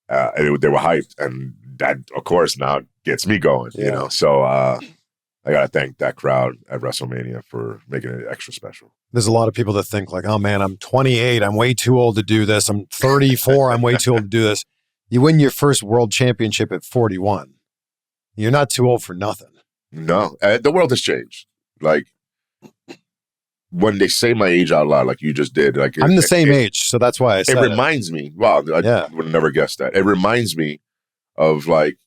They were hyped, and that, of course, now gets me going. You know, so I gotta thank that crowd at WrestleMania for making it extra special. There's a lot of people that think like, oh man, I'm 28, I'm way too old to do this. I'm 34, I'm way too old to do this. You win your first world championship at 41. You're not too old for nothing. No, the world has changed. Like, when they say my age out loud, like you just did, like I'm the same age, so that's why I said it. Reminds me. Wow, I would have never guessed that. It reminds me of like,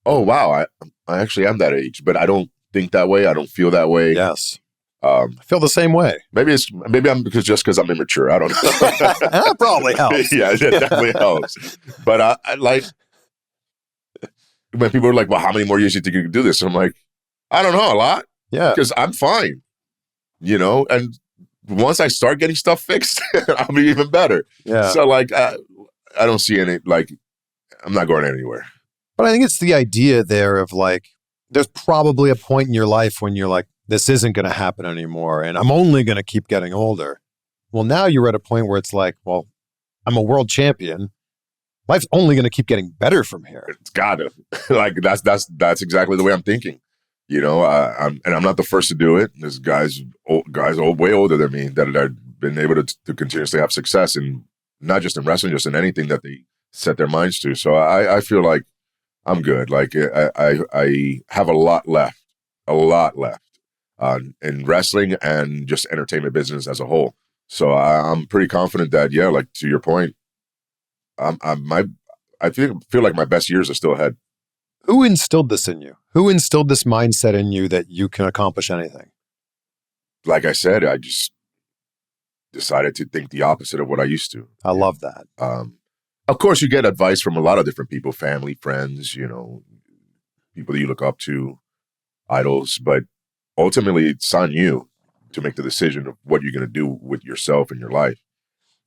oh wow, I actually am that age, but I don't think that way. I don't feel that way. Yes, I feel the same way. Maybe I'm because I'm immature. I don't know. That probably helps. Yeah, it definitely helps. But I like when people are like, "Well, how many more years do you think you can do this?" And I'm like, I don't know, a lot. Yeah, because I'm fine. You know, and once I start getting stuff fixed, I'll be even better. Yeah. So like, I don't see any, like, I'm not going anywhere. But I think it's the idea there of like, there's probably a point in your life when you're like, this isn't going to happen anymore, and I'm only going to keep getting older. Well, now you're at a point where it's like, well, I'm a world champion. Life's only going to keep getting better from here. It's gotta. Like, that's exactly the way I'm thinking. You know, I'm not the first to do it. There's guys way older than me that have been able to continuously have success, in not just in wrestling, just in anything that they set their minds to. So I feel like I'm good. Like I have a lot left in wrestling and just entertainment business as a whole. So I'm pretty confident that, yeah, like to your point, I feel like my best years are still ahead. Who instilled this in you? Who instilled this mindset in you that you can accomplish anything? Like I said, I just decided to think the opposite of what I used to. I love that. Of course, you get advice from a lot of different people, family, friends, you know, people that you look up to, idols, but ultimately it's on you to make the decision of what you're going to do with yourself and your life.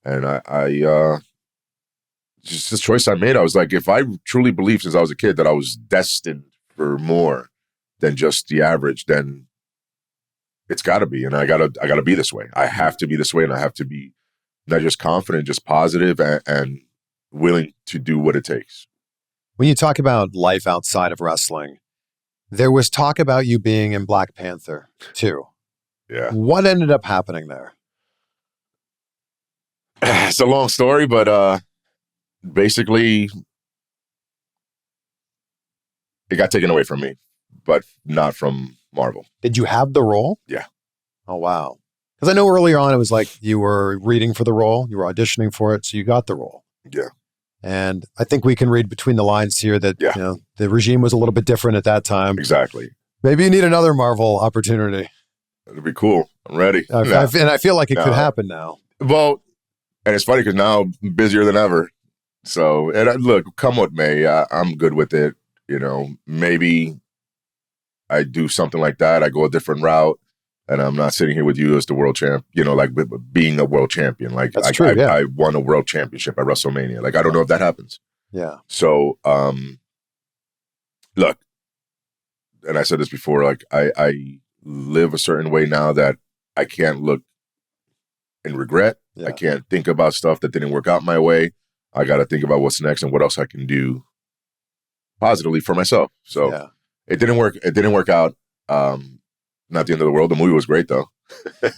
And I just the choice I made, I was like, if I truly believed since I was a kid that I was destined for more than just the average, then it's got to be, and I gotta be this way. I have to be this way, and I have to be not just confident, just positive and willing to do what it takes. When you talk about life outside of wrestling, there was talk about you being in Black Panther too. Yeah. What ended up happening there? It's a long story, but basically, it got taken away from me, but not from Marvel. Did you have the role? Yeah. Oh, wow. Because I know earlier on it was like you were reading for the role, you were auditioning for it, so you got the role. Yeah. And I think we can read between the lines here that you know, the regime was a little bit different at that time. Exactly. Maybe you need another Marvel opportunity. It'd be cool. I'm ready. And I feel like it could happen now. Well, and it's funny because now I'm busier than ever. So, and look, come what may, I'm good with it. You know, maybe I do something like that. I go a different route, and I'm not sitting here with you as the world champ. You know, like being a world champion. Like that's true, I won a world championship at WrestleMania. Like I don't know if that happens. Yeah. So, look, and I said this before. Like I live a certain way now that I can't look and regret. Yeah. I can't think about stuff that didn't work out my way. I got to think about what's next and what else I can do positively for myself. So it didn't work. It didn't work out. Not the end of the world. The movie was great though.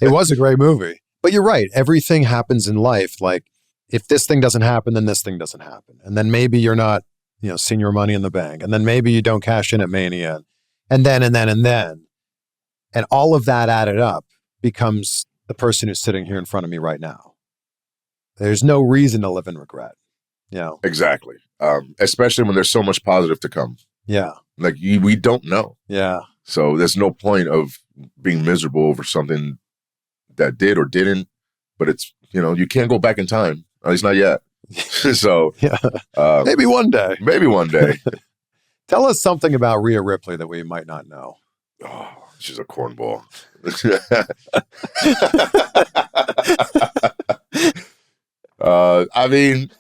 It was a great movie, but you're right. Everything happens in life. Like if this thing doesn't happen, then this thing doesn't happen. And then maybe you're not, you know, seeing your money in the bank. And then maybe you don't cash in at Mania. And then. And all of that added up becomes the person who's sitting here in front of me right now. There's no reason to live in regret. You know? Exactly. Especially when there's so much positive to come. Yeah. Like we don't know. Yeah. So there's no point of being miserable over something that did or didn't. But it's, you know, you can't go back in time. At least not yet. So maybe one day. Maybe one day. Tell us something about Rhea Ripley that we might not know. Oh, she's a cornball. I mean,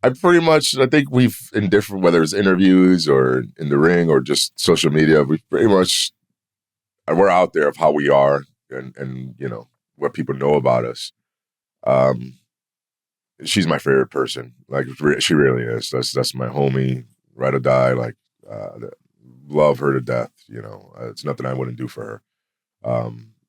I think we've, in different, whether it's interviews or in the ring or just social media, we're out there of how we are and what people know about us. She's my favorite person. Like, she really is. That's my homie, ride or die. Like, love her to death. It's nothing I wouldn't do for her.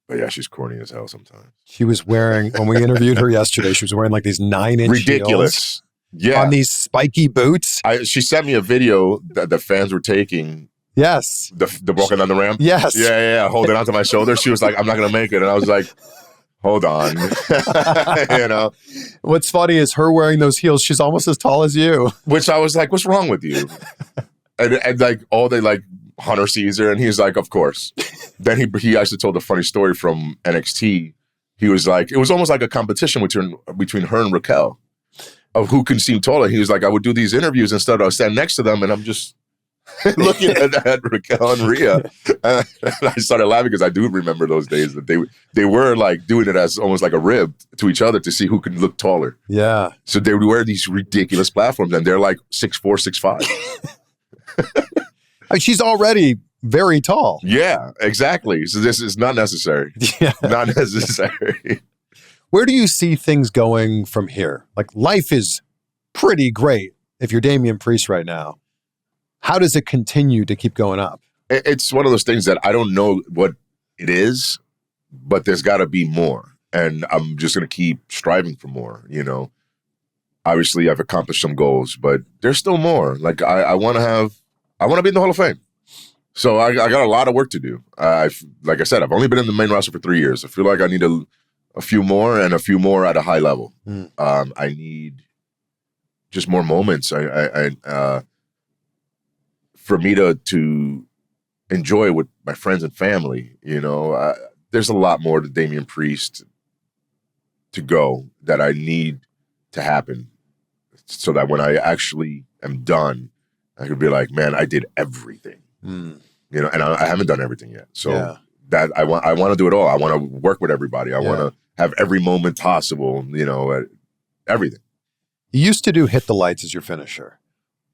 But yeah, she's corny as hell sometimes. She was wearing, when we interviewed her yesterday, she was wearing like these 9-inch ridiculous. Heels on these spiky boots. She sent me a video that the fans were taking. Yes. The walking on the ramp. Yes. Yeah. Holding onto my shoulder. She was like, I'm not going to make it. And I was like, hold on. What's funny is her wearing those heels, she's almost as tall as you. Which I was like, what's wrong with you? and like, Hunter sees her and he's like, of course. Then he actually told a funny story from NXT. He was like, it was almost like a competition between her and Raquel of who can seem taller. He was like, I would do these interviews instead. I would stand next to them and I'm just looking at Raquel and Rhea. And I started laughing because I do remember those days that they were like doing it as almost like a rib to each other to see who could look taller. Yeah. So they would wear these ridiculous platforms and they're like 6'4", 6'5". She's already very tall. Yeah, exactly. So this is not necessary. Yeah. Not necessary. Where do you see things going from here? Like, life is pretty great if you're Damian Priest right now. How does it continue to keep going up? It's one of those things that I don't know what it is, but there's got to be more. And I'm just going to keep striving for more, Obviously, I've accomplished some goals, but there's still more. Like, I want to be in the Hall of Fame. So I got a lot of work to do. Like I said, I've only been in the main roster for 3 years. I feel like I need a few more and a few more at a high level. I need just more moments. For me to enjoy with my friends and family, there's a lot more to Damian Priest to go that I need to happen so that when I actually am done, I could be like, man, I did everything, and I haven't done everything yet. So that I want to do it all. I want to work with everybody. I want to have every moment possible, everything. You used to do Hit the Lights as your finisher.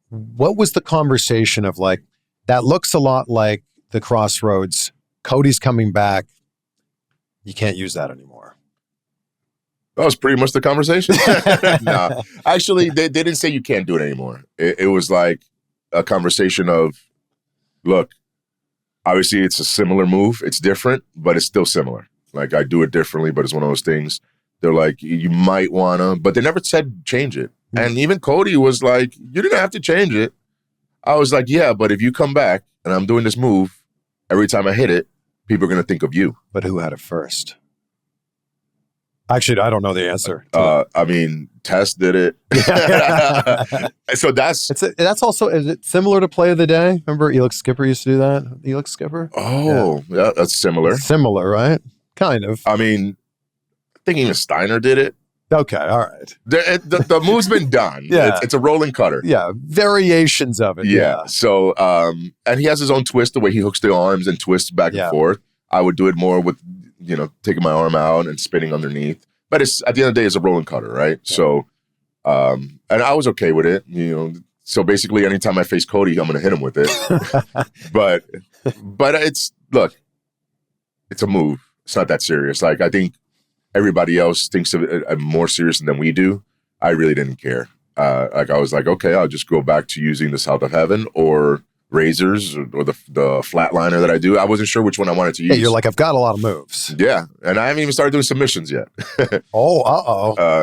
What was the conversation of like, that looks a lot like the Crossroads, Cody's coming back, you can't use that anymore? That was pretty much the conversation. No, actually, they didn't say you can't do it anymore. It was like a conversation of, look, obviously it's a similar move. It's different, but it's still similar. Like, I do it differently, but it's one of those things. They're like, you might want to, but they never said change it. And even Cody was like, you didn't have to change it. I was like, yeah, but if you come back and I'm doing this move, every time I hit it, people are going to think of you. But who had it first? Actually, I don't know the answer. I mean, Tess did it. So that's also, is it similar to Play of the Day? Remember Elix Skipper used to do that? Elix Skipper? Oh, yeah, that's similar. It's similar, right? Kind of. I mean, I think even Steiner did it. Okay, all right. The move's been done. Yeah. It's a rolling cutter. Yeah, variations of it. Yeah. So, and he has his own twist, the way he hooks the arms and twists back and forth. I would do it more with, taking my arm out and spinning underneath. But it's, at the end of the day, it's a rolling cutter, right? Yeah. So, and I was okay with it, So basically, anytime I face Cody, I'm going to hit him with it. but it's a move. It's not that serious. Like, I think everybody else thinks of it more serious than we do. I really didn't care. I was like, okay, I'll just go back to using the South of Heaven or razors or the flatliner that I do. I wasn't sure which one I wanted to use. Hey, you're like, I've got a lot of moves. Yeah, and I haven't even started doing submissions yet.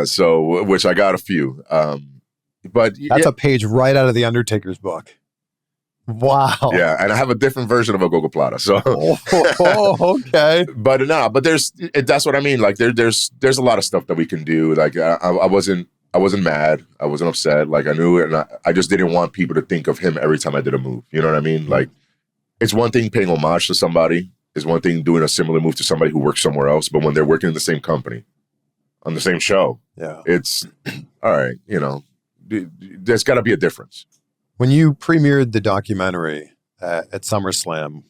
So which I got a few. But that's a page right out of the Undertaker's book. Wow. Yeah, and I have a different version of a Gogoplata. So okay. But that's what I mean. Like there's a lot of stuff that we can do. Like I wasn't mad. I wasn't upset. Like, I knew it, and I just didn't want people to think of him every time I did a move. You know what I mean? Like, it's one thing paying homage to somebody. It's one thing doing a similar move to somebody who works somewhere else. But when they're working in the same company, on the same show, it's all right. There's got to be a difference. When you premiered the documentary at SummerSlam,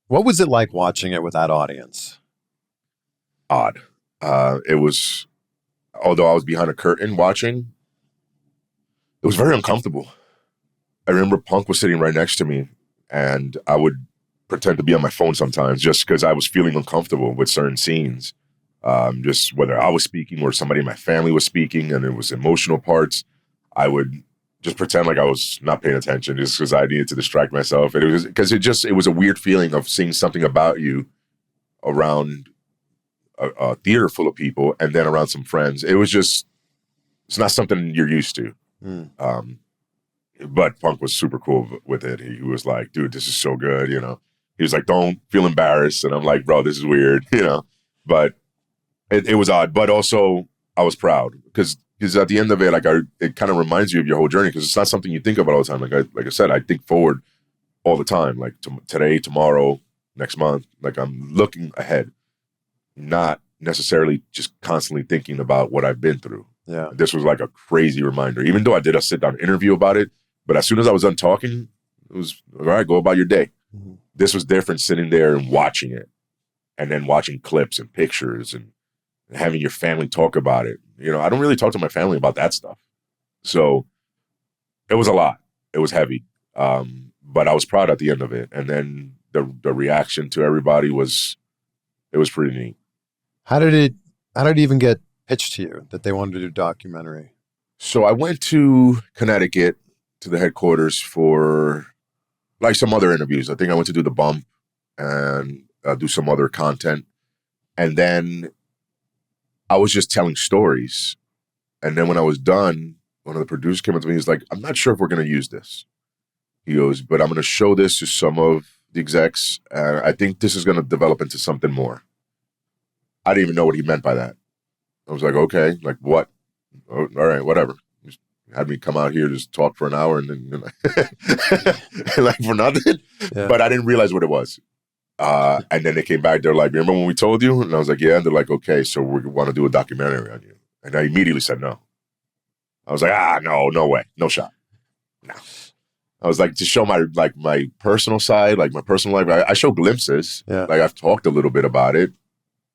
what was it like watching it with that audience? Odd. It was although I was behind a curtain watching, it was very uncomfortable. I remember Punk was sitting right next to me, and I would pretend to be on my phone sometimes just because I was feeling uncomfortable with certain scenes. Just whether I was speaking or somebody in my family was speaking and it was emotional parts, I would just pretend like I was not paying attention just because I needed to distract myself. And it was because it was a weird feeling of seeing something about you around a theater full of people and then around some friends. It's not something you're used to. But Punk was super cool with it. He was like, dude, this is so good, you know. He was like, don't feel embarrassed. And I'm like, bro, this is weird, you know. But it was odd. But also, I was proud because at the end of it, it kind of reminds you of your whole journey because it's not something you think about all the time. Like I said, I think forward all the time, like today, tomorrow, next month. Like I'm looking ahead, not necessarily just constantly thinking about what I've been through. Yeah. This was like a crazy reminder, even though I did a sit-down interview about it. But as soon as I was done talking, it was, all right, go about your day. Mm-hmm. This was different sitting there and watching it and then watching clips and pictures and having your family talk about it. You know, I don't really talk to my family about that stuff. So it was a lot. It was heavy. But I was proud at the end of it. And then the reaction to everybody was pretty neat. How did it even get pitched to you that they wanted to do a documentary? So I went to Connecticut to the headquarters for like some other interviews. I think I went to do the bump and do some other content. And then I was just telling stories. And then when I was done, one of the producers came up to me. He's like, I'm not sure if we're going to use this. He goes, but I'm going to show this to some of the execs. And I think this is going to develop into something more. I didn't even know what he meant by that. I was like, okay, like what? Oh, all right, whatever. Just had me come out here, just talk for an hour and then like for nothing. Yeah. But I didn't realize what it was. And then they came back. They're like, remember when we told you? And I was like, yeah. And they're like, okay, so we want to do a documentary on you. And I immediately said no. I was like, no way. No shot. No. I was like, to show my personal side, like my personal life. I show glimpses. Yeah. Like I've talked a little bit about it.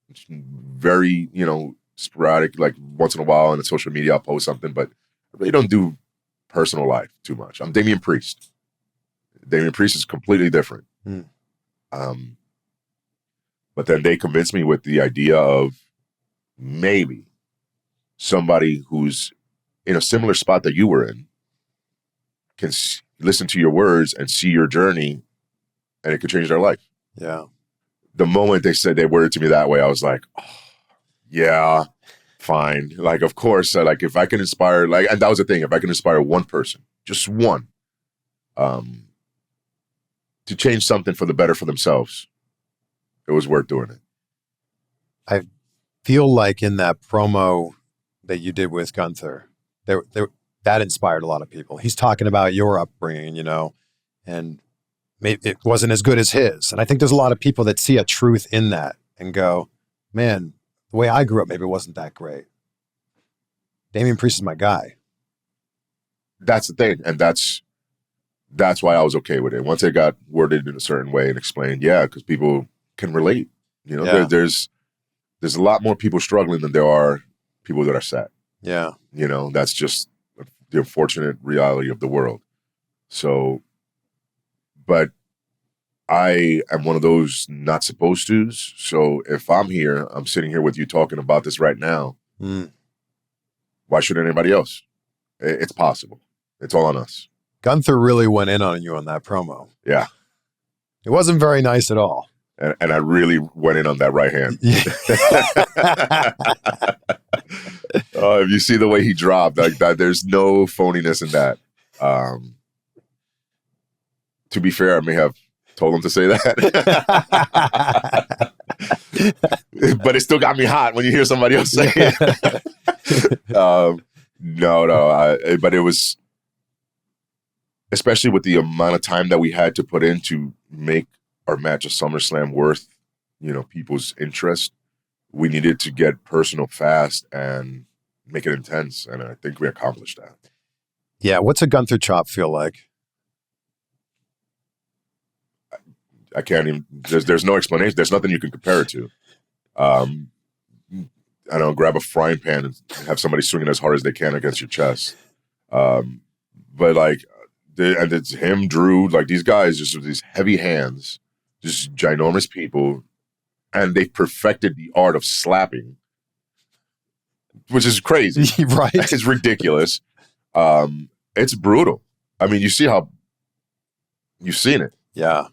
It's very, sporadic, like once in a while on social media, I'll post something, but I really don't do personal life too much. I'm Damian Priest. Damian Priest is completely different. But then they convinced me with the idea of maybe somebody who's in a similar spot that you were in can listen to your words and see your journey and it could change their life. Yeah. The moment they said they worded to me that way, I was like, oh, yeah, fine. Like, of course, like if I can inspire, and that was the thing, if I can inspire one person, just one, to change something for the better for themselves, it was worth doing it. I feel like in that promo that you did with Gunther, that inspired a lot of people. He's talking about your upbringing, and maybe it wasn't as good as his. And I think there's a lot of people that see a truth in that and go, man, the way I grew up maybe wasn't that great. Damian Priest is my guy. That's the thing. And that's why I was okay with it. Once it got worded in a certain way and explained, because people can relate. There's a lot more people struggling than there are people that are sad. Yeah. That's just the unfortunate reality of the world. So, but I am one of those not supposed to's. So if I'm here, I'm sitting here with you talking about this right now. Why shouldn't anybody else? It's possible. It's all on us. Gunther really went in on you on that promo. Yeah. It wasn't very nice at all. And I really went in on that right hand. If you see the way he dropped, like that, there's no phoniness in that. To be fair, I may have told him to say that. But it still got me hot when you hear somebody else say it. But it was, especially with the amount of time that we had to put in to make our match at SummerSlam worth, people's interest. We needed to get personal fast and make it intense. And I think we accomplished that. Yeah. What's a Gunther chop feel like? I can't even, there's no explanation. There's nothing you can compare it to. I don't know, grab a frying pan and have somebody swinging as hard as they can against your chest. But like, and it's him, Drew, like these guys, just with these heavy hands, just ginormous people, and they perfected the art of slapping, which is crazy. Right? It's ridiculous. It's brutal. I mean, you see how you've seen it. Yeah.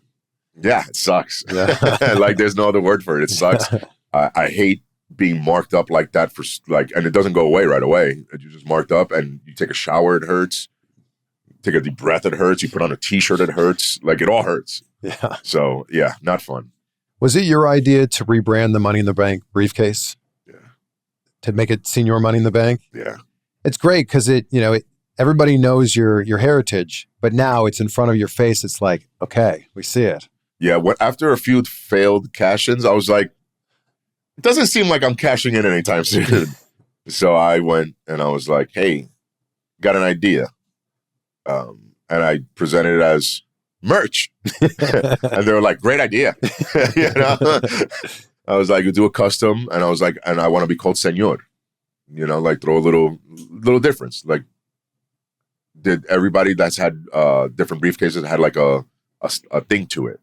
Yeah, it sucks. Yeah. Like, there's no other word for it. It sucks. I hate being marked up like that for like, and it doesn't go away right away. You're just marked up, and you take a shower, it hurts. Take a deep breath, it hurts. You put on a t-shirt, it hurts. Like, it all hurts. Yeah. So yeah, not fun. Was it your idea to rebrand the Money in the Bank briefcase? Yeah. To make it Senor Money in the Bank? Yeah. It's great because everybody knows your heritage, but now it's in front of your face. It's like, okay, we see it. Yeah. After a few failed cash-ins, I was like, it doesn't seem like I'm cashing in anytime soon. So I went and I was like, hey, got an idea. And I presented it as merch. And they were like, great idea. I was like, you do a custom. And I was like, and I want to be called Senor. Like, throw a little difference. Like, did everybody that's had different briefcases had like a thing to it?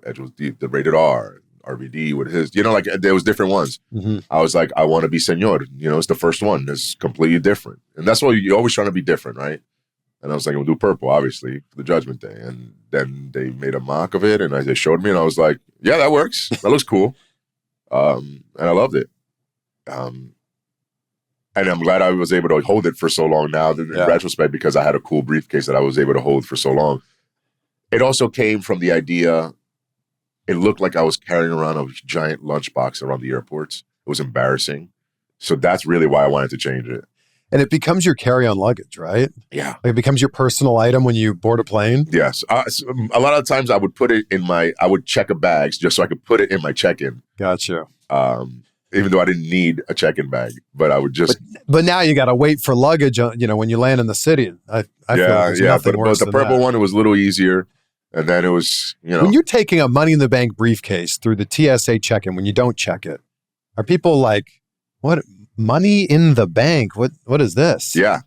Edge was the rated R, RVD with his, like, there was different ones. Mm-hmm. I was like, I want to be Senor. It's the first one. It's completely different. And that's why you're always trying to be different, right? And I was like, we'll do purple, obviously, for the Judgment Day. And then they made a mock of it, and they showed me, and I was like, yeah, that works. That looks cool. And I loved it. And I'm glad I was able to hold it for so long now, in retrospect, because I had a cool briefcase that I was able to hold for so long. It also came from the idea, it looked like I was carrying around a giant lunchbox around the airports. It was embarrassing. So that's really why I wanted to change it. And it becomes your carry-on luggage, right? Yeah. Like, it becomes your personal item when you board a plane? Yes. So a lot of times I would put it I would check a bag just so I could put it in my check-in. Gotcha. Even though I didn't need a check-in bag, but I would just... But now you got to wait for luggage, when you land in the city. I feel like there's nothing worse but the than purple that. one, it was a little easier. And then it was, When you're taking a Money in the Bank briefcase through the TSA check-in, when you don't check it, are people like, what? Money in the bank? What is this? Yeah.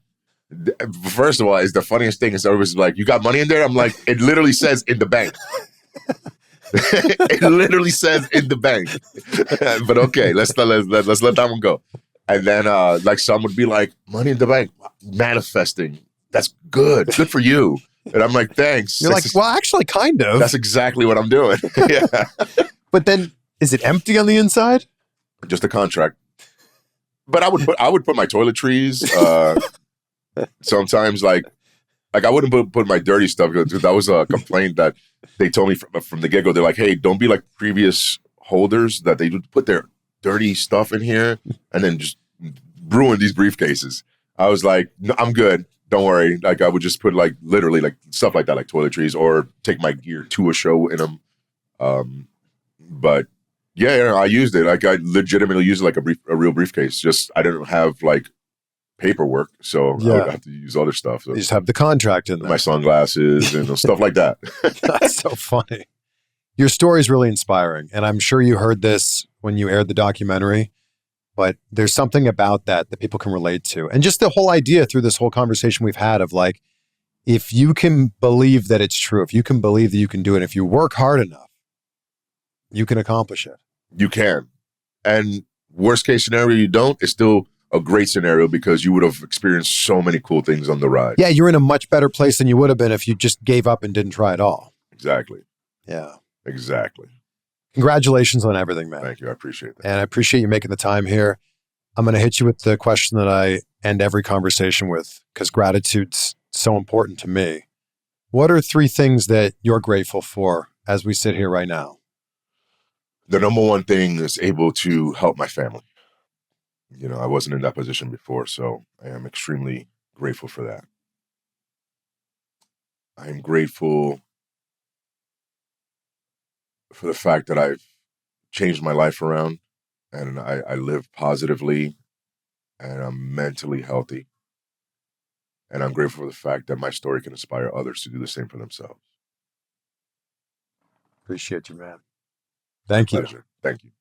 First of all, it's the funniest thing is everybody's like, you got money in there? I'm like, it literally says in the bank. It literally says in the bank. But okay, let's let that one go. And then like some would be like, money in the bank, manifesting. That's good. Good for you. And I'm like, thanks. You're like, well, actually, kind of. That's exactly what I'm doing. Yeah. But then, is it empty on the inside? Just a contract. But I would put my toiletries. Sometimes, like I wouldn't put my dirty stuff. That was a complaint that they told me from the get-go. They're like, hey, don't be like previous holders that they would put their dirty stuff in here and then just ruin these briefcases. I was like, no, I'm good. Don't worry. Like, I would just put like literally like stuff like that, like toiletries, or take my gear to a show in them. But yeah, I used it. Like, I legitimately used it like a real briefcase. Just I didn't have like paperwork, so I would have to use other stuff. So you just have the contract in there. My sunglasses and stuff like that. That's so funny. Your story is really inspiring, and I'm sure you heard this when you aired the documentary, but there's something about that people can relate to. And just the whole idea through this whole conversation we've had of like, if you can believe that it's true, if you can believe that you can do it, if you work hard enough, you can accomplish it. You can. And worst case scenario, you don't, it's still a great scenario because you would have experienced so many cool things on the ride. Yeah, you're in a much better place than you would have been if you just gave up and didn't try at all. Exactly. Yeah. Exactly. Congratulations on everything, man. Thank you. I appreciate that. And I appreciate you making the time here. I'm going to hit you with the question that I end every conversation with, because gratitude's so important to me. What are 3 things that you're grateful for as we sit here right now? The number one thing is able to help my family. I wasn't in that position before, so I am extremely grateful for that. I am grateful for the fact that I've changed my life around and I live positively and I'm mentally healthy. And I'm grateful for the fact that my story can inspire others to do the same for themselves. Appreciate you, man. Thank you. Pleasure. Thank you.